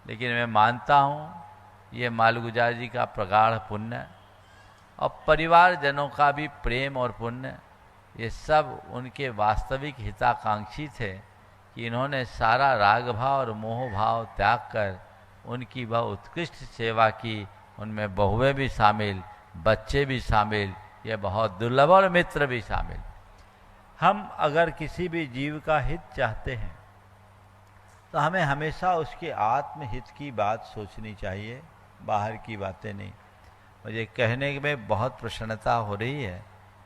लेकिन मैं मानता हूँ ये मालगुजार जी का प्रगाढ़ पुण्य और परिवारजनों का भी प्रेम और पुण्य, ये सब उनके वास्तविक हिताकांक्षी थे कि इन्होंने सारा राग भाव और मोह भाव त्याग कर उनकी वह उत्कृष्ट सेवा की। उनमें बहुएं भी शामिल, बच्चे भी शामिल, ये बहुत दुर्लभ और मित्र भी शामिल। हम अगर किसी भी जीव का हित चाहते हैं तो हमें हमेशा उसके आत्महित की बात सोचनी चाहिए, बाहर की बातें नहीं। मुझे कहने में बहुत प्रसन्नता हो रही है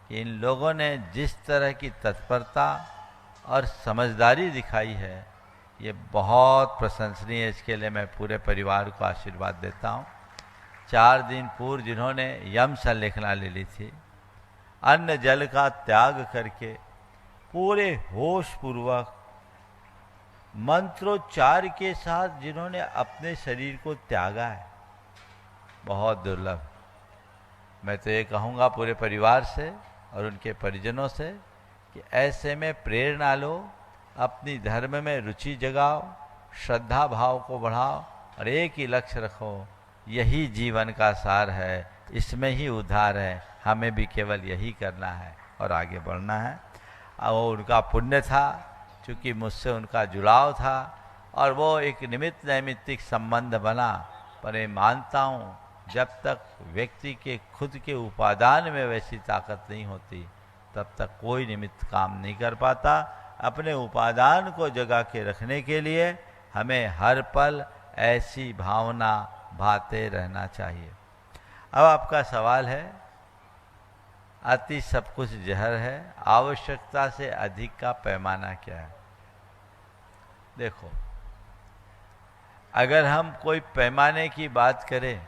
कि इन लोगों ने जिस तरह की तत्परता और समझदारी दिखाई है, ये बहुत प्रशंसनीय है। इसके लिए मैं पूरे परिवार को आशीर्वाद देता हूँ। 4 दिन पूर्व जिन्होंने यम संलेखना ले ली थी, अन्न जल का त्याग करके पूरे होश पूर्वक मंत्रोच्चार के साथ जिन्होंने अपने शरीर को त्यागा है, बहुत दुर्लभ। मैं तो ये कहूँगा पूरे परिवार से और उनके परिजनों से कि ऐसे में प्रेरणा लो, अपनी धर्म में रुचि जगाओ, श्रद्धा भाव को बढ़ाओ और एक ही लक्ष्य रखो, यही जीवन का सार है, इसमें ही उद्धार है। हमें भी केवल यही करना है और आगे बढ़ना है। और उनका पुण्य था, चूँकि मुझसे उनका जुड़ाव था और वो एक निमित्त नैमित्तिक संबंध बना। पर मैं मानता हूँ जब तक व्यक्ति के खुद के उपादान में वैसी ताकत नहीं होती, तब तक कोई निमित्त काम नहीं कर पाता। अपने उपादान को जगा के रखने के लिए हमें हर पल ऐसी भावना भाते रहना चाहिए। अब आपका सवाल है, अति सब कुछ जहर है, आवश्यकता से अधिक का पैमाना क्या है? देखो, अगर हम कोई पैमाने की बात करें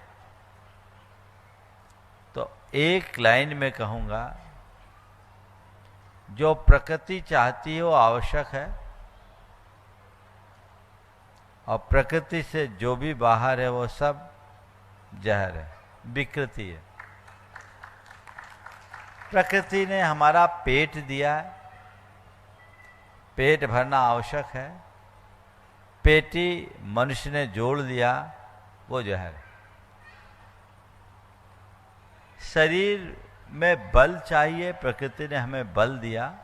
तो एक लाइन में कहूँगा, जो प्रकृति चाहती है वो आवश्यक है और प्रकृति से जो भी बाहर है वो सब जहर है, विकृति है। प्रकृति ने हमारा पेट दिया है, पेट भरना आवश्यक है। पेटी मनुष्य ने जोड़ दिया, वो जहर है। शरीर में बल चाहिए, प्रकृति ने हमें बल दिया।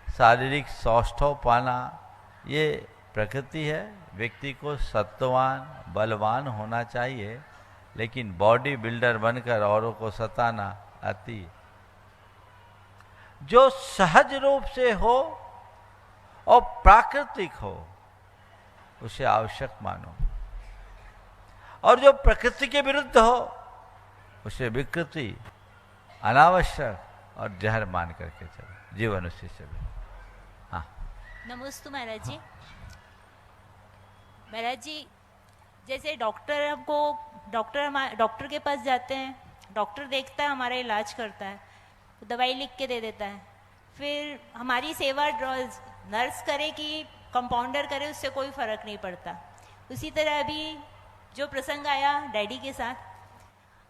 शारीरिक सौष्ठव पाना ये प्रकृति है। व्यक्ति को सत्ववान बलवान होना चाहिए, लेकिन बॉडी बिल्डर बनकर औरों को सताना अति। जो सहज रूप से हो और प्राकृतिक हो उसे आवश्यक मानो, और जो प्रकृति के विरुद्ध हो उसे विकृति, अनावश्यक और जहर मान करके चलो, जीवन उसी से भी। हाँ, नमस्ते महाराज जी। महाराज जी, जैसे डॉक्टर के पास जाते हैं, डॉक्टर देखता है, हमारा इलाज करता है, दवाई लिख के दे देता है, फिर हमारी सेवा नर्स करे कि कंपाउंडर करे, उससे कोई फर्क नहीं पड़ता। उसी तरह अभी जो प्रसंग आया डैडी के साथ,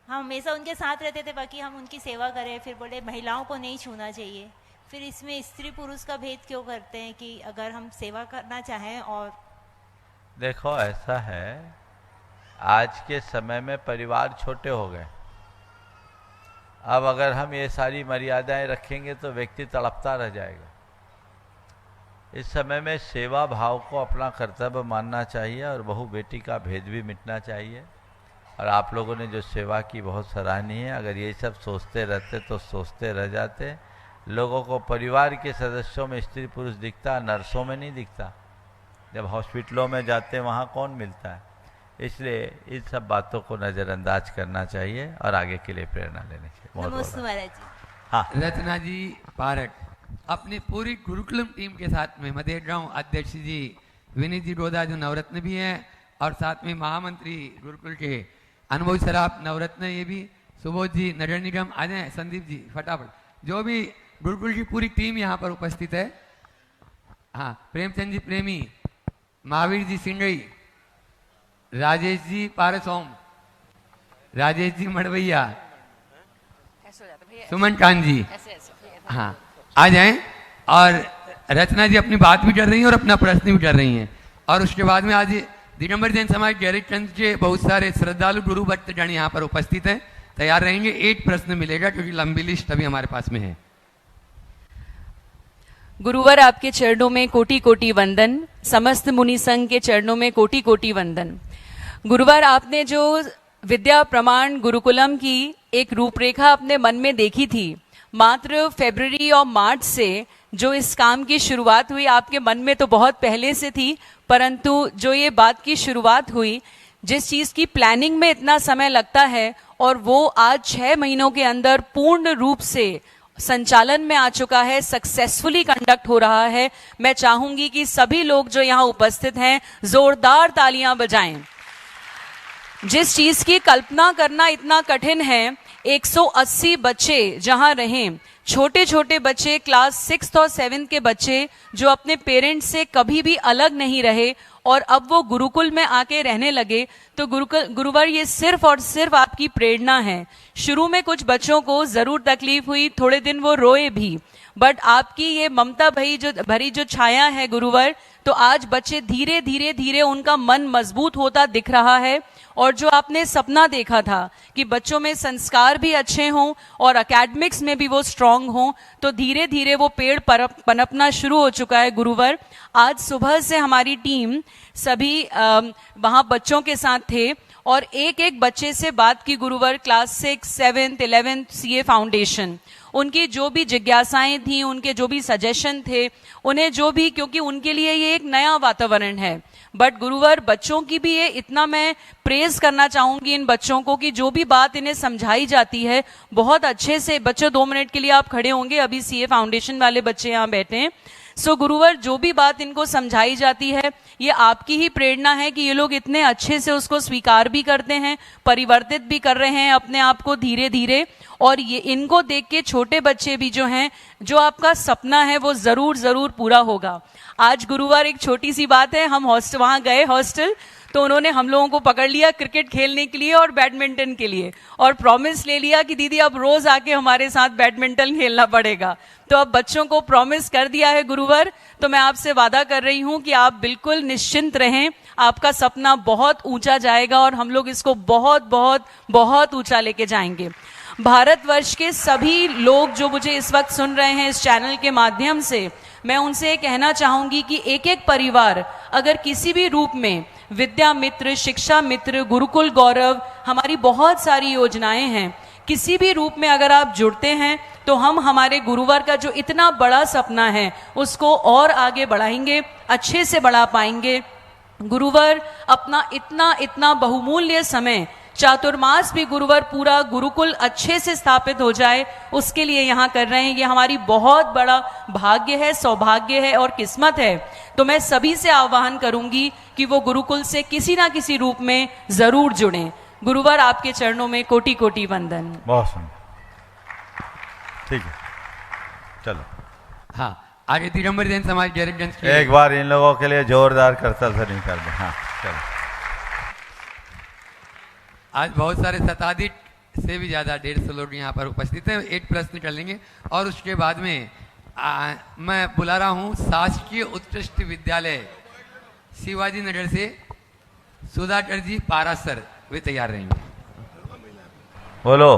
हम हमेशा उनके साथ रहते थे बाकी हम उनकी सेवा करें, फिर बोले महिलाओं को नहीं छूना चाहिए। फिर इसमें स्त्री पुरुष का भेद क्यों करते हैं कि अगर हम सेवा करना चाहें? और देखो, ऐसा है, आज के समय में परिवार छोटे हो गए। अब अगर हम ये सारी मर्यादाएं रखेंगे तो व्यक्ति तड़पता रह जाएगा। इस समय में सेवा भाव को अपना कर्तव्य मानना चाहिए और बहू बेटी का भेद भी मिटना चाहिए। और आप लोगों ने जो सेवा की बहुत सराहनीय है। अगर ये सब सोचते रहते तो सोचते रह जाते। लोगों को परिवार के सदस्यों में स्त्री पुरुष दिखता, नर्सों में नहीं दिखता। जब हॉस्पिटलों में जाते वहाँ कौन मिलता है? इसलिए इन सब बातों को नज़रअंदाज करना चाहिए और आगे के लिए प्रेरणा लेनी चाहिए। नमस्ते महाराज जी। हाँ, रत्ना जी पारक अपनी पूरी गुरुकुलम टीम के साथ में, मैं देख रहा हूँ अध्यक्ष जी विनीत जी डोदा जो नवरत्न भी हैं, और साथ में महामंत्री गुरुकुल के अनुभव सराफ नवरत्न, ये भी सुबोध जी, नगर निगम आ जाए, संदीप जी फटाफट, जो भी गुरुकुल की पूरी टीम यहाँ पर उपस्थित है। हाँ, प्रेमचंद जी प्रेमी, महावीर जी सिंगई, राजेश जी पारसोम, राजेश जी मड़वैया, सुमन कान जी। हाँ, आ जाएं। और रचना जी अपनी बात भी कर रही हैं और अपना प्रश्न भी कर रही हैं। और उसके बाद में आज दिगंबर जैन समाज गैरतगंज के बहुत सारे श्रद्धालु गुरु भक्तगण यहाँ पर उपस्थित हैं, तैयार रहेंगे। 1 प्रश्न मिलेगा क्योंकि लंबी लिस्ट अभी हमारे पास में है। गुरुवर आपके चरणों में कोटि कोटि वंदन, समस्त मुनि संघ के चरणों में कोटि कोटि वंदन। गुरुवर आपने जो विद्या प्रमाण गुरुकुलम की एक रूपरेखा अपने मन में देखी थी, मात्र फरवरी और मार्च से जो इस काम की शुरुआत हुई, आपके मन में तो बहुत पहले से थी, परंतु जो ये बात की शुरुआत हुई, जिस चीज़ की प्लानिंग में इतना समय लगता है और वो आज 6 महीनों के अंदर पूर्ण रूप से संचालन में आ चुका है, सक्सेसफुली कंडक्ट हो रहा है। मैं चाहूंगी कि सभी लोग जो यहाँ उपस्थित हैं जोरदार तालियां बजाएं। जिस चीज की कल्पना करना इतना कठिन है, 180 बच्चे जहां रहें, छोटे छोटे बच्चे, क्लास 6 और 7 के बच्चे जो अपने पेरेंट्स से कभी भी अलग नहीं रहे और अब वो गुरुकुल में आके रहने लगे, तो गुरुवर ये सिर्फ और सिर्फ आपकी प्रेरणा है। शुरू में कुछ बच्चों को जरूर तकलीफ हुई, थोड़े दिन वो रोए भी, बट आपकी ये ममता भरी जो छाया है गुरुवर, तो आज बच्चे धीरे धीरे धीरे उनका मन मजबूत होता दिख रहा है। और जो आपने सपना देखा था कि बच्चों में संस्कार भी अच्छे हों और एकेडमिक्स में भी वो स्ट्रांग हों, तो धीरे धीरे वो पेड़ पनपना शुरू हो चुका है गुरुवर। आज सुबह से हमारी टीम सभी वहाँ बच्चों के साथ थे और एक एक बच्चे से बात की गुरुवर, क्लास 6, 7, 11 CA फाउंडेशन, उनकी जो भी जिज्ञासाएं थी, उनके जो भी सजेशन थे, उन्हें जो भी, क्योंकि उनके लिए ये एक नया वातावरण है, बट गुरुवर बच्चों की भी ये इतना मैं प्रेज करना चाहूंगी इन बच्चों को कि जो भी बात इन्हें समझाई जाती है बहुत अच्छे से। बच्चों 2 मिनट के लिए आप खड़े होंगे, अभी CA फाउंडेशन वाले बच्चे यहाँ बैठे हैं। सो गुरुवर जो भी बात इनको समझाई जाती है, ये आपकी ही प्रेरणा है कि ये लोग इतने अच्छे से उसको स्वीकार भी करते हैं, परिवर्तित भी कर रहे हैं अपने आप को धीरे धीरे। और ये इनको देख के छोटे बच्चे भी जो हैं, जो आपका सपना है वो जरूर जरूर पूरा होगा। आज गुरुवार एक छोटी सी बात है, हम वहाँ गए हॉस्टल, तो उन्होंने हम लोगों को पकड़ लिया क्रिकेट खेलने के लिए और बैडमिंटन के लिए, और प्रॉमिस ले लिया कि दीदी अब रोज आके हमारे साथ बैडमिंटन खेलना पड़ेगा। तो अब बच्चों को प्रॉमिस कर दिया है गुरुवर, तो मैं आपसे वादा कर रही हूं कि आप बिल्कुल निश्चिंत रहें, आपका सपना बहुत ऊंचा जाएगा और हम लोग इसको बहुत बहुत बहुत ऊंचा लेके जाएंगे। भारतवर्ष के सभी लोग जो मुझे इस वक्त सुन रहे हैं इस चैनल के माध्यम से, मैं उनसे कहना चाहूंगी कि एक एक परिवार अगर किसी भी रूप में विद्या मित्र, शिक्षा मित्र, गुरुकुल गौरव, हमारी बहुत सारी योजनाएं हैं, किसी भी रूप में अगर आप जुड़ते हैं तो हम हमारे गुरुवर का जो इतना बड़ा सपना है उसको और आगे बढ़ाएंगे, अच्छे से बढ़ा पाएंगे। गुरुवर अपना इतना इतना बहुमूल्य समय, चातुर्मास भी गुरुवर पूरा गुरुकुल अच्छे से स्थापित हो जाए उसके लिए यहाँ कर रहे हैं। ये हमारी बहुत बड़ा भाग्य है, सौभाग्य है और किस्मत है। तो मैं सभी से आह्वान करूंगी कि वो गुरुकुल से किसी ना किसी रूप में जरूर जुड़ें। गुरुवर आपके चरणों में कोटि कोटि वंदन। बहुत सुंदर, ठीक है, चलो। हाँ, आगे दिगंबर जैन समाज गैरतगंज एक बार इन लोगों के लिए जोरदार करतल से नहीं कर दे। हाँ चलो। आज बहुत सारे शताधिक से भी ज़्यादा 150 लोग यहाँ पर उपस्थित हैं। एक प्रश्न कर लेंगे और उसके बाद में मैं बुला रहा हूँ शासकीय उत्कृष्ट विद्यालय शिवाजी नगर से सुधाकर जी पारासर, वे तैयार रहेंगे। बोलो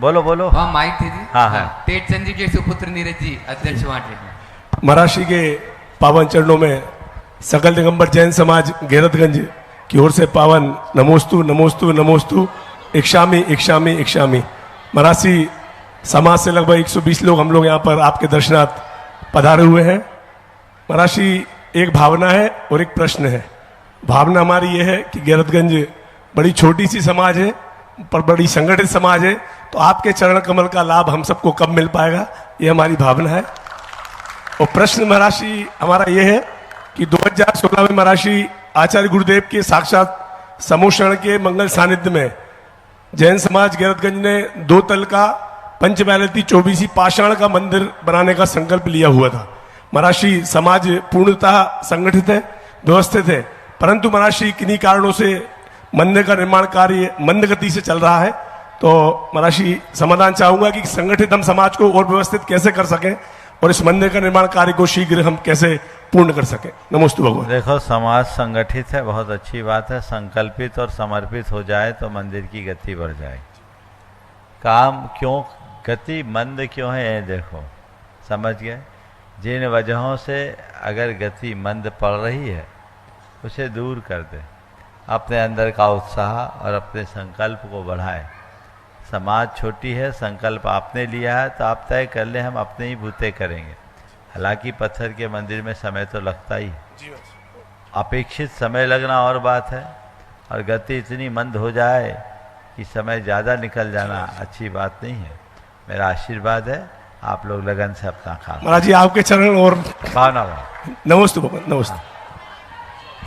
बोलो बोलो। हाँ माइक थे जी। हाँ हाँ। टेटचंद जी के सुपुत्र नीरज जी अध्यक्ष वहाँ के। महाराष्ट्र के पावन चरणों में सकल दिगंबर जैन समाज गैरतगंज की ओर से पावन नमोस्तु नमोस्तु नमोस्तु इक्षामी इक्षामी इक्षामी। मरासी समाज से लगभग 120 लोग हम लोग यहाँ पर आपके दर्शनार्थ पधारे हुए हैं। मरासी एक भावना है और एक प्रश्न है। भावना हमारी ये है कि गैरतगंज बड़ी छोटी सी समाज है पर बड़ी संगठित समाज है, तो आपके चरण कमल का लाभ हम सबको कब मिल पाएगा, ये हमारी भावना है। और प्रश्न मरासी हमारा ये है कि 2016 में मरासी आचार्य गुरुदेव के साक्षात समोषण के मंगल सानिध्य में जैन समाज गैरतगंज ने 2 तल का पंचमैलती 24 पाषाण का मंदिर बनाने का संकल्प लिया हुआ था। मरासी समाज पूर्णतः संगठित है, व्यवस्थित है, परंतु मरासी किन्हीं कारणों से मंदिर का निर्माण कार्य मंद गति से चल रहा है। तो महाराज जी समाधान चाहूंगा कि संगठित हम समाज को और व्यवस्थित कैसे कर सकें और इस मंदिर का निर्माण कार्य को शीघ्र हम कैसे पूर्ण कर सकें। नमोस्तु भगवान। देखो, समाज संगठित है, बहुत अच्छी बात है। संकल्पित और समर्पित हो जाए तो मंदिर की गति बढ़ जाएगी। काम क्यों, गति मंद क्यों है, ये देखो, समझ गए। जिन वजहों से अगर गति मंद पड़ रही है उसे दूर कर दे, अपने अंदर का उत्साह और अपने संकल्प को बढ़ाए। समाज छोटी है, संकल्प आपने लिया है तो आप तय कर ले, हम अपने ही बूते करेंगे। हालांकि पत्थर के मंदिर में समय तो लगता ही है, अपेक्षित समय लगना और बात है, और गति इतनी मंद हो जाए कि समय ज़्यादा निकल जाना अच्छी बात नहीं है। मेरा आशीर्वाद है, आप लोग लगन से अपना काम। महाराज जी आपके चरण और भावना। नमोस्तु भगवान, नमस्ते।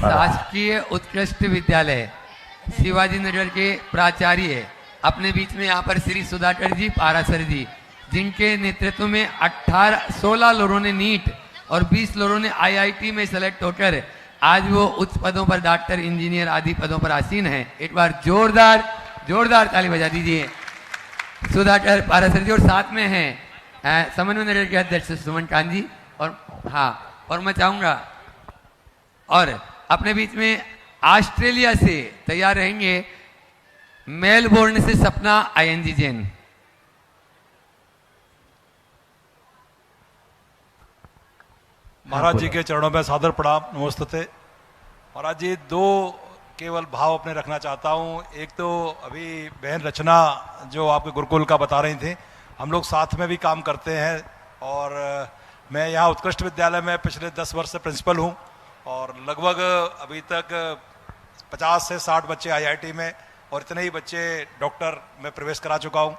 शासकीय उत्कृष्ट विद्यालय शिवाजी नगर के प्राचार्य अपने बीच में यहाँ पर श्री सुधाकर जी पारासर जी, जिनके नेतृत्व में 16 लोगों ने नीट और 20 लोगों ने IIT में सेलेक्ट होकर आज वो उच्च पदों पर, डॉक्टर, इंजीनियर आदि पदों पर आसीन हैं। एक बार जोरदार ताली बजा दीजिए सुधाकर पारासर जी। और साथ में हैं समन्वय नगर के अध्यक्ष सुमन कांत जी। और हाँ, और मैं चाहूँगा, और अपने बीच में ऑस्ट्रेलिया से तैयार रहेंगे मेलबोर्न से सपना ING जैन। महाराज जी के चरणों में सादर प्रणाम, नमस्ते। महाराज जी, दो केवल भाव अपने रखना चाहता हूँ। एक तो अभी बहन रचना जो आपके गुरुकुल का बता रही थी, हम लोग साथ में भी काम करते हैं, और मैं यहाँ उत्कृष्ट विद्यालय में पिछले 10 वर्ष से प्रिंसिपल हूँ, और लगभग अभी तक 50 से 60 बच्चे IIT में और इतने ही बच्चे डॉक्टर में प्रवेश करा चुका हूँ।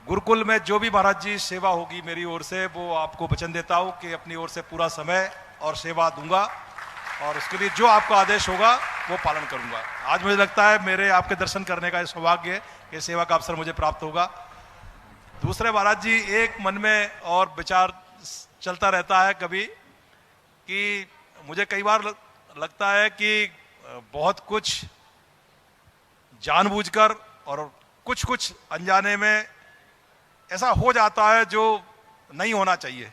गुरुकुल में जो भी महाराज जी सेवा होगी मेरी ओर से, वो आपको वचन देता हूँ कि अपनी ओर से पूरा समय और सेवा दूंगा, और उसके लिए जो आपका आदेश होगा वो पालन करूंगा। आज मुझे लगता है मेरे आपके दर्शन करने का सौभाग्य है, ये सेवा का अवसर मुझे प्राप्त होगा। दूसरे महाराज जी, एक मन में और विचार चलता रहता है कभी, कि मुझे कई बार लगता है कि बहुत कुछ जानबूझकर और कुछ अनजाने में ऐसा हो जाता है जो नहीं होना चाहिए।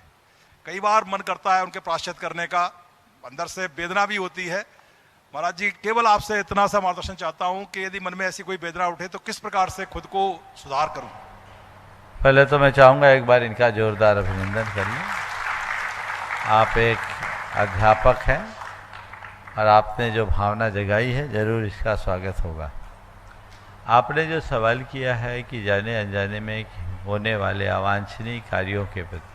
कई बार मन करता है उनके प्रायश्चित करने का, अंदर से वेदना भी होती है। महाराज जी, केवल आपसे इतना सा मार्गदर्शन चाहता हूं कि यदि मन में ऐसी कोई वेदना उठे तो किस प्रकार से खुद को सुधार करूं। पहले तो मैं चाहूँगा एक बार इनका जोरदार अभिनंदन करिए। आप एक अध्यापक हैं और आपने जो भावना जगाई है, जरूर इसका स्वागत होगा। आपने जो सवाल किया है कि जाने अनजाने में होने वाले अवांछनीय कार्यों के प्रति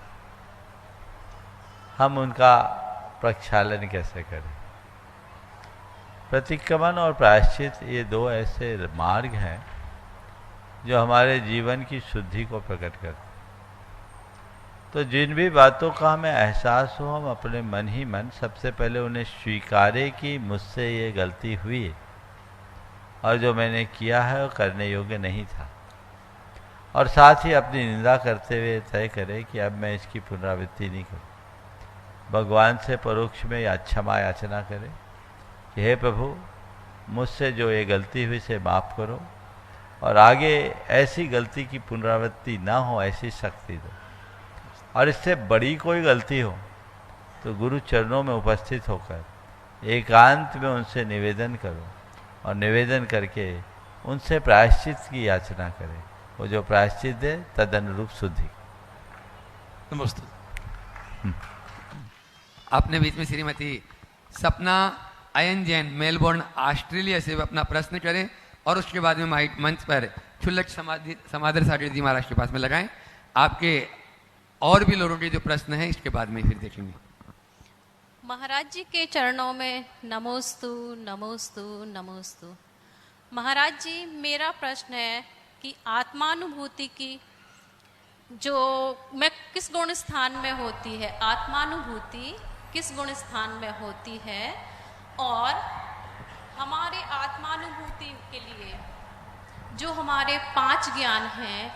हम उनका प्रक्षालन कैसे करें। प्रतिक्रमण और प्रायश्चित, ये दो ऐसे मार्ग हैं जो हमारे जीवन की शुद्धि को प्रकट करते हैं। तो जिन भी बातों का हमें एहसास हो, हम अपने मन ही मन सबसे पहले उन्हें स्वीकारें कि मुझसे ये गलती हुई और जो मैंने किया है वो करने योग्य नहीं था, और साथ ही अपनी निंदा करते हुए तय करें कि अब मैं इसकी पुनरावृत्ति नहीं करूँ। भगवान से परोक्ष में या क्षमा याचना करें कि हे प्रभु, मुझसे जो ये गलती हुई से माफ़ करो, और आगे ऐसी गलती की पुनरावृत्ति ना हो ऐसी शक्ति दो। और इससे बड़ी कोई गलती हो तो गुरु चरणों में उपस्थित होकर एकांत में उनसे निवेदन करो, और निवेदन करके उनसे प्रायश्चित की याचना करें। वो जो प्रायश्चित दे तद अनुरूप शुद्धि। नमस्ते। अपने बीच में श्रीमती सपना IN जैन मेलबोर्न ऑस्ट्रेलिया से अपना प्रश्न करें, और उसके बाद में मंच पर क्षुल्लक समाधर सागर जी महाराज के पास में लगाएं। आपके और भी लोगों के जो प्रश्न हैं इसके बाद में फिर देखेंगे। महाराज जी के चरणों में नमोस्तु नमोस्तु नमोस्तु। महाराज जी, मेरा प्रश्न है कि आत्मानुभूति की जो मैं किस गुण स्थान में होती है, आत्मानुभूति किस गुण स्थान में होती है, और हमारे आत्मानुभूति के लिए जो हमारे 5 ज्ञान हैं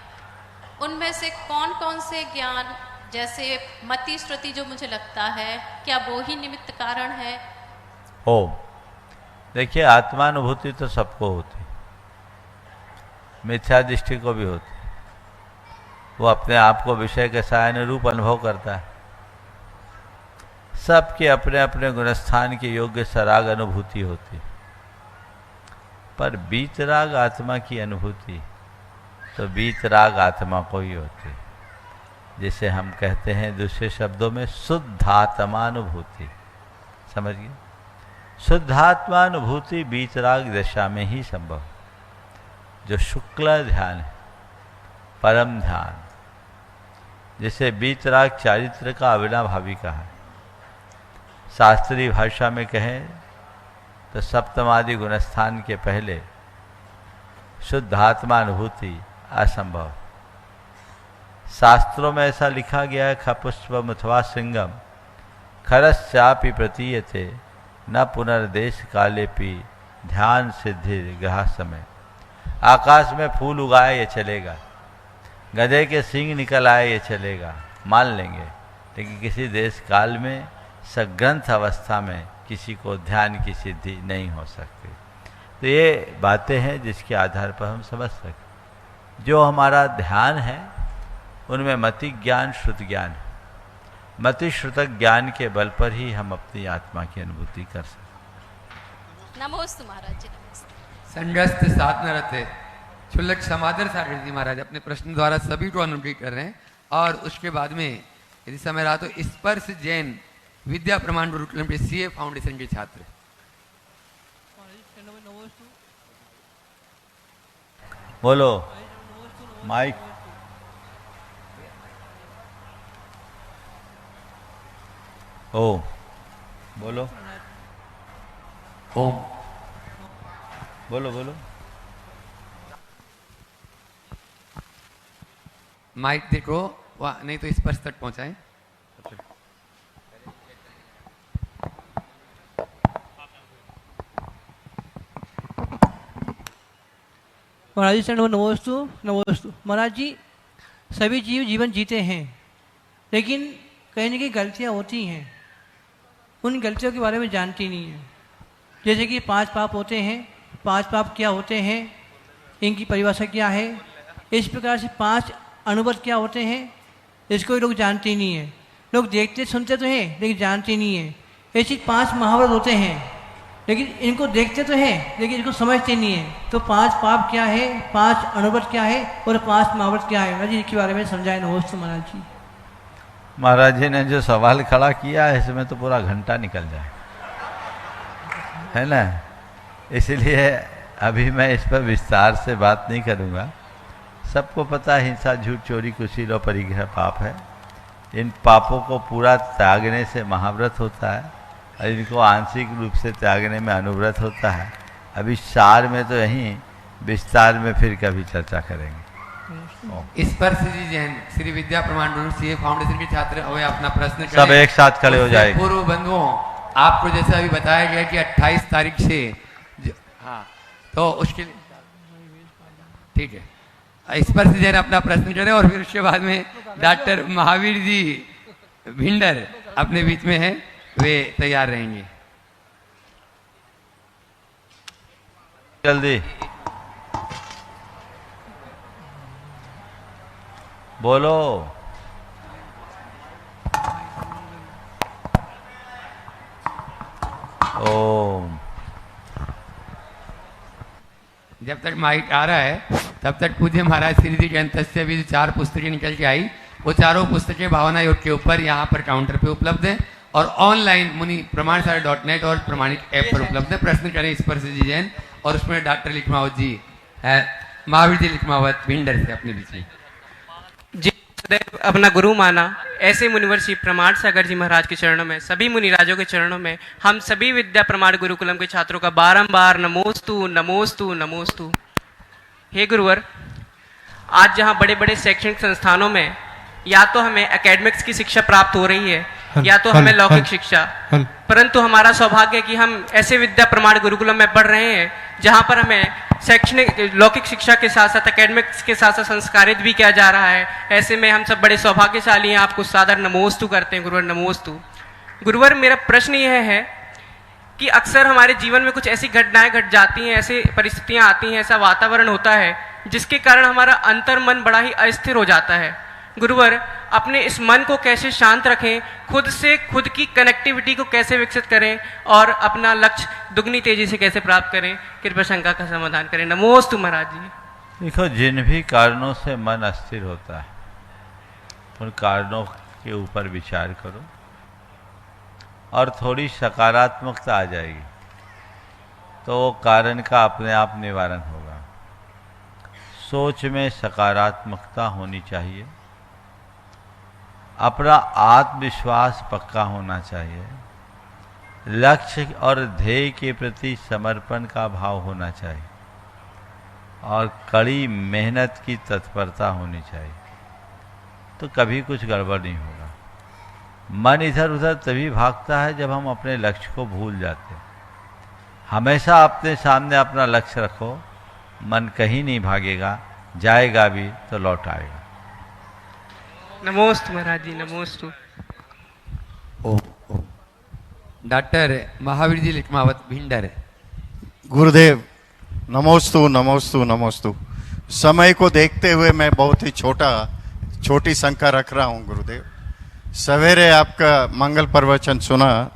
उनमें से कौन कौन से ज्ञान, जैसे मति श्रुति जो मुझे लगता है, क्या वो ही निमित्त कारण है? देखिए, आत्मानुभूति तो सबको होती, मिथ्या दृष्टि को भी होती। वो अपने आप को विषय के सायानुरूप अनुभव करता है। सबके अपने अपने गुणस्थान के योग्य सराग अनुभूति होती, पर बीतराग आत्मा की अनुभूति तो बीतराग आत्मा को ही होती, जिसे हम कहते हैं दूसरे शब्दों में शुद्धात्मानुभूति। समझिए, शुद्धात्मानुभूति बीतराग दशा में ही संभव। जो शुक्ल ध्यान है, परम ध्यान, जिसे बीतराग चारित्र का अविनाभावी कहा है। शास्त्रीय भाषा में कहें तो सप्तमादि गुणस्थान के पहले शुद्धात्मानुभूति असंभव। शास्त्रों में ऐसा लिखा गया है, खपुष्पम अथवा सिंगम खरस्यापि प्रतीयते न पुनर्देश कालेपि ध्यान सिद्धि ग्रह समय। आकाश में फूल उगाए ये चलेगा, गधे के सींग निकल आए ये चलेगा, मान लेंगे, लेकिन किसी देश काल में सग्रंथ अवस्था में किसी को ध्यान की सिद्धि नहीं हो सकती। तो ये बातें हैं जिसके आधार पर हम समझ सकते। जो हमारा ध्यान है उनमें मति ज्ञान श्रुत ज्ञान है। मति श्रुत ज्ञान के बल पर ही हम अपनी आत्मा की अनुभूति कर सकते। नमोस्तु महाराज जी, नमस्ते। संगस्त साधना रहते क्षुल्लक समादर सागर जी महाराज अपने प्रश्न द्वारा सभी को अनुभूति कर रहे हैं। और उसके बाद में यदि समय रहा तो स्पर्श जैन विद्या प्रमाण गुरुकुलम के सीए फाउंडेशन के छात्र। बोलो माइक। ओम बोलो, ओम बोलो बोलो। माइक देखो, वाह, नहीं तो स्पर्श तक पहुंचाए। महाराज जी नमोस्तु नमोस्तु। महाराज जी, सभी जीव जीवन जीते हैं, लेकिन कहीं न कहीं गलतियाँ होती हैं। उन गलतियों के बारे में जानती नहीं है। जैसे कि 5 पाप होते हैं, 5 पाप क्या होते हैं, इनकी परिभाषा क्या है। इस प्रकार से 5 अनुभव क्या होते हैं, इसको लोग जानते नहीं है। लोग देखते सुनते तो हैं लेकिन जानते नहीं है। ऐसी 5 महावरत होते हैं, लेकिन इनको देखते तो हैं लेकिन इनको समझते नहीं है। तो 5 पाप क्या है, 5 अनुभव क्या है और 5 महावरत क्या है, महाराज जी इनके बारे में समझाए। नमस्ते महाराज जी। महाराज जी ने जो सवाल खड़ा किया है इसमें तो पूरा घंटा निकल जाए, है ना। इसलिए अभी मैं इस पर विस्तार से बात नहीं करूँगा। सबको पता है हिंसा, झूठ, चोरी, कुशील और परिग्रह पाप है। इन पापों को पूरा त्यागने से महाव्रत होता है और इनको आंशिक रूप से त्यागने में अनुव्रत होता है। अभी सार में तो यहीं, विस्तार में फिर कभी चर्चा करेंगे। स्पर्श जी जैन श्री विद्या प्रमाण गुरु सीए फाउंडेशन के छात्र हुए अपना प्रश्न सब एक साथ खड़े हो जाएंगे। पूर्व बंधुओं, आपको जैसा अभी बताया गया कि 28 तारीख से हाँ, तो उसके लिए ठीक है, स्पर्श जैन अपना प्रश्न करें और फिर उसके बाद में डॉक्टर महावीर जी भिंडर अपने बीच में हैं, वे तैयार रहेंगे। जल्दी बोलो। ओम। जब तक माइक आ रहा है तब तक पूज्य महाराज श्री जी के अंत से भी 4 पुस्तकें निकल के आई। वो चारों पुस्तकें भावना योग के ऊपर यहाँ पर काउंटर पे उपलब्ध हैं और ऑनलाइन मुनि प्रमाणसार.net और प्रमाणिक ऐप पर उपलब्ध है। प्रश्न करें स्पर्श जी जैन और उसमें डॉक्टर लिखमावत जी है, महावीर जी लिखमावत भिंडर से अपने बीच में जी सदैव अपना गुरु माना ऐसे मुनिवर श्री प्रमाण सागर जी महाराज के चरणों में, सभी मुनिराजों के चरणों में हम सभी विद्या प्रमाण गुरुकुलम के छात्रों का बारंबार नमोस्तु नमोस्तु नमोस्तु। हे गुरुवर, आज जहाँ बड़े बड़े शैक्षणिक संस्थानों में या तो हमें एकेडमिक्स की शिक्षा प्राप्त हो रही है या तो हमें लौकिक शिक्षा, परंतु हमारा सौभाग्य है कि हम ऐसे विद्या प्रमाण गुरुकुलम में पढ़ रहे हैं जहाँ पर हमें शैक्षणिक लौकिक शिक्षा के साथ साथ एकेडमिक्स के साथ साथ संस्कारित भी किया जा रहा है। ऐसे में हम सब बड़े सौभाग्यशाली हैं, आपको सादर नमोस्तु करते हैं गुरुवर, नमोस्तु। गुरुवर, मेरा प्रश्न यह है कि अक्सर हमारे जीवन में कुछ ऐसी घटनाएं घट जाती हैं, ऐसी परिस्थितियां आती हैं, ऐसा वातावरण होता है जिसके कारण हमारा अंतर्मन बड़ा ही अस्थिर हो जाता है। गुरुवर, अपने इस मन को कैसे शांत रखें, खुद से खुद की कनेक्टिविटी को कैसे विकसित करें और अपना लक्ष्य दुगनी तेजी से कैसे प्राप्त करें, कृपया शंका का समाधान करें। नमोस्तु महाराज जी। देखो, जिन भी कारणों से मन अस्थिर होता है उन कारणों के ऊपर विचार करो और थोड़ी सकारात्मकता आ जाएगी तो वो कारण का अपने आप निवारण होगा। सोच में सकारात्मकता होनी चाहिए, अपना आत्मविश्वास पक्का होना चाहिए, लक्ष्य और ध्येय के प्रति समर्पण का भाव होना चाहिए और कड़ी मेहनत की तत्परता होनी चाहिए, तो कभी कुछ गड़बड़ नहीं होगा। मन इधर उधर तभी भागता है जब हम अपने लक्ष्य को भूल जाते हैं। हमेशा अपने सामने अपना लक्ष्य रखो, मन कहीं नहीं भागेगा, जाएगा भी तो लौट आएगा। नमोस्तु महाराज जी, नमोस्तु। डॉक्टर महावीर जी लिखमावत भिंडर। गुरुदेव नमोस्तु नमोस्तु नमोस्तु। समय को देखते हुए मैं बहुत ही छोटी शंका रख रहा हूँ गुरुदेव। सवेरे आपका मंगल प्रवचन सुना,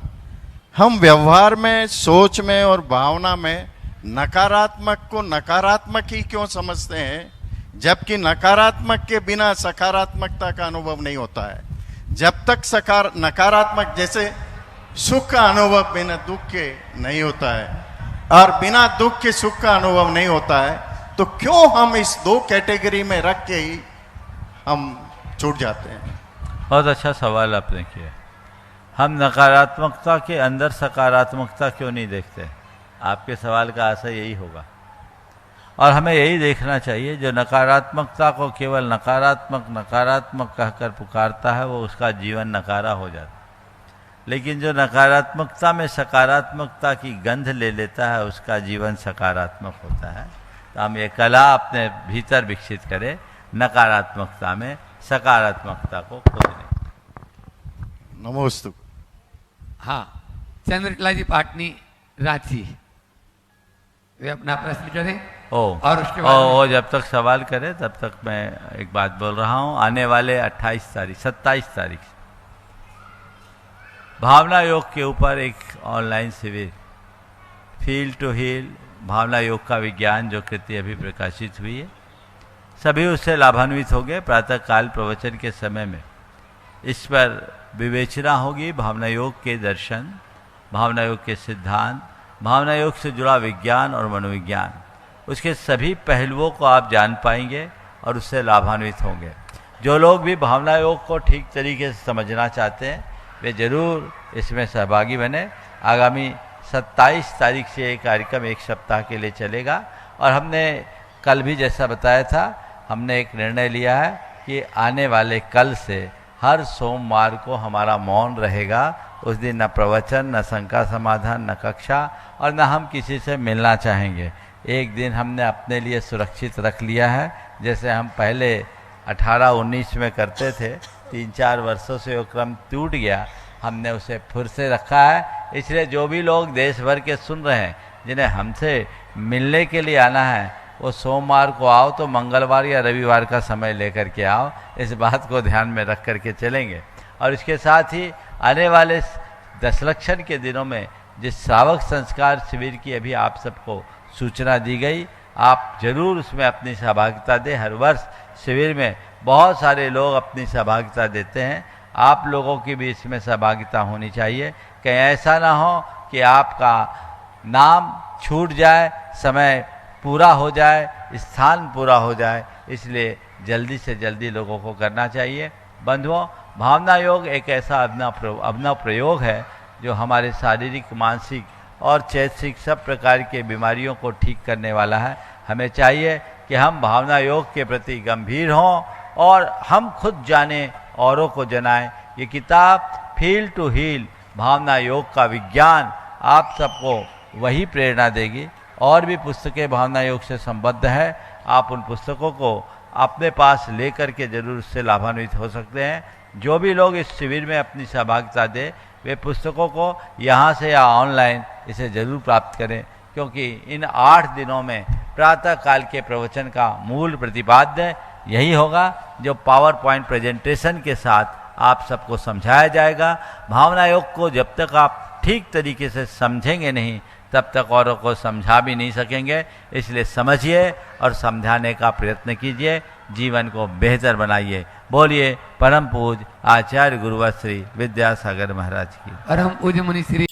हम व्यवहार में, सोच में और भावना में नकारात्मक को नकारात्मक ही क्यों समझते हैं, जबकि नकारात्मक के बिना सकारात्मकता का अनुभव नहीं होता है। जब तक नकारात्मक, जैसे सुख का अनुभव बिना दुख के नहीं होता है और बिना दुख के सुख का अनुभव नहीं होता है, तो क्यों हम इस दो कैटेगरी में रख के ही हम छूट जाते हैं। बहुत अच्छा सवाल आपने किया। हम नकारात्मकता के अंदर सकारात्मकता क्यों नहीं देखते? आपके सवाल का आशय यही होगा और हमें यही देखना चाहिए। जो नकारात्मकता को केवल नकारात्मक कहकर पुकारता है वो उसका जीवन नकारा हो जाता है, लेकिन जो नकारात्मकता में सकारात्मकता की गंध ले लेता है उसका जीवन सकारात्मक होता है। तो हम ये कला अपने भीतर विकसित करें, नकारात्मकता में सकारात्मकता को खोजने। नमोस्तु। हाँ, चंद्रकला जी पाटनी रांची, वे अपना प्रश्न करें और उसके बाद जब तक सवाल करें तब तक मैं एक बात बोल रहा हूँ। आने वाले 27 तारीख भावना योग के ऊपर एक ऑनलाइन शिविर, फील टू हील भावना योग का विज्ञान, जो कृति अभी प्रकाशित हुई है, सभी उससे लाभान्वित होंगे। प्रातःकाल प्रवचन के समय में इस पर विवेचना होगी। भावना योग के दर्शन, भावना योग के सिद्धांत, भावना योग से जुड़ा विज्ञान और मनोविज्ञान, उसके सभी पहलुओं को आप जान पाएंगे और उससे लाभान्वित होंगे। जो लोग भी भावना योग को ठीक तरीके से समझना चाहते हैं वे जरूर इसमें सहभागी बने। आगामी 27 तारीख से ये कार्यक्रम एक सप्ताह के लिए चलेगा और हमने कल भी जैसा बताया था, हमने एक निर्णय लिया है कि आने वाले कल से हर सोमवार को हमारा मौन रहेगा। उस दिन न प्रवचन, न शंका समाधान, न कक्षा और न हम किसी से मिलना चाहेंगे। एक दिन हमने अपने लिए सुरक्षित रख लिया है, जैसे हम पहले 18-19 में करते थे। 3-4 वर्षों से वो क्रम टूट गया, हमने उसे फिर से रखा है। इसलिए जो भी लोग देश भर के सुन रहे हैं, जिन्हें हमसे मिलने के लिए आना है, वो सोमवार को आओ तो मंगलवार या रविवार का समय लेकर के आओ। इस बात को ध्यान में रख करके चलेंगे। और इसके साथ ही आने वाले दशलक्षण के दिनों में जिस श्रावक संस्कार शिविर की अभी आप सबको सूचना दी गई, आप जरूर उसमें अपनी सहभागिता दें। हर वर्ष शिविर में बहुत सारे लोग अपनी सहभागिता देते हैं, आप लोगों की भी इसमें सहभागिता होनी चाहिए। कहीं ऐसा ना हो कि आपका नाम छूट जाए, समय पूरा हो जाए, स्थान पूरा हो जाए। इसलिए जल्दी से जल्दी लोगों को करना चाहिए। बंधुओं, भावना योग एक ऐसा अभिनव प्रयोग है जो हमारे शारीरिक, मानसिक और चैतसिक सब प्रकार के बीमारियों को ठीक करने वाला है। हमें चाहिए कि हम भावना योग के प्रति गंभीर हों और हम खुद जानें, औरों को जनाएं। ये किताब फील टू हील भावना योग का विज्ञान आप सबको वही प्रेरणा देगी। और भी पुस्तकें भावना योग से संबद्ध है, आप उन पुस्तकों को अपने पास लेकर के जरूर उससे लाभान्वित हो सकते हैं। जो भी लोग इस शिविर में अपनी सहभागिता दें, वे पुस्तकों को यहाँ से या ऑनलाइन इसे जरूर प्राप्त करें। क्योंकि इन 8 दिनों में प्रातः काल के प्रवचन का मूल प्रतिपाद्य यही होगा जो पावर पॉइंट प्रेजेंटेशन के साथ आप सबको समझाया जाएगा। भावना योग को जब तक आप ठीक तरीके से समझेंगे नहीं तब तक औरों को समझा भी नहीं सकेंगे। इसलिए समझिए और समझाने का प्रयत्न कीजिए, जीवन को बेहतर बनाइए। बोलिए परम पूज्य आचार्य गुरुवर श्री विद्यासागर महाराज की। और हम पूज्य मुनि श्री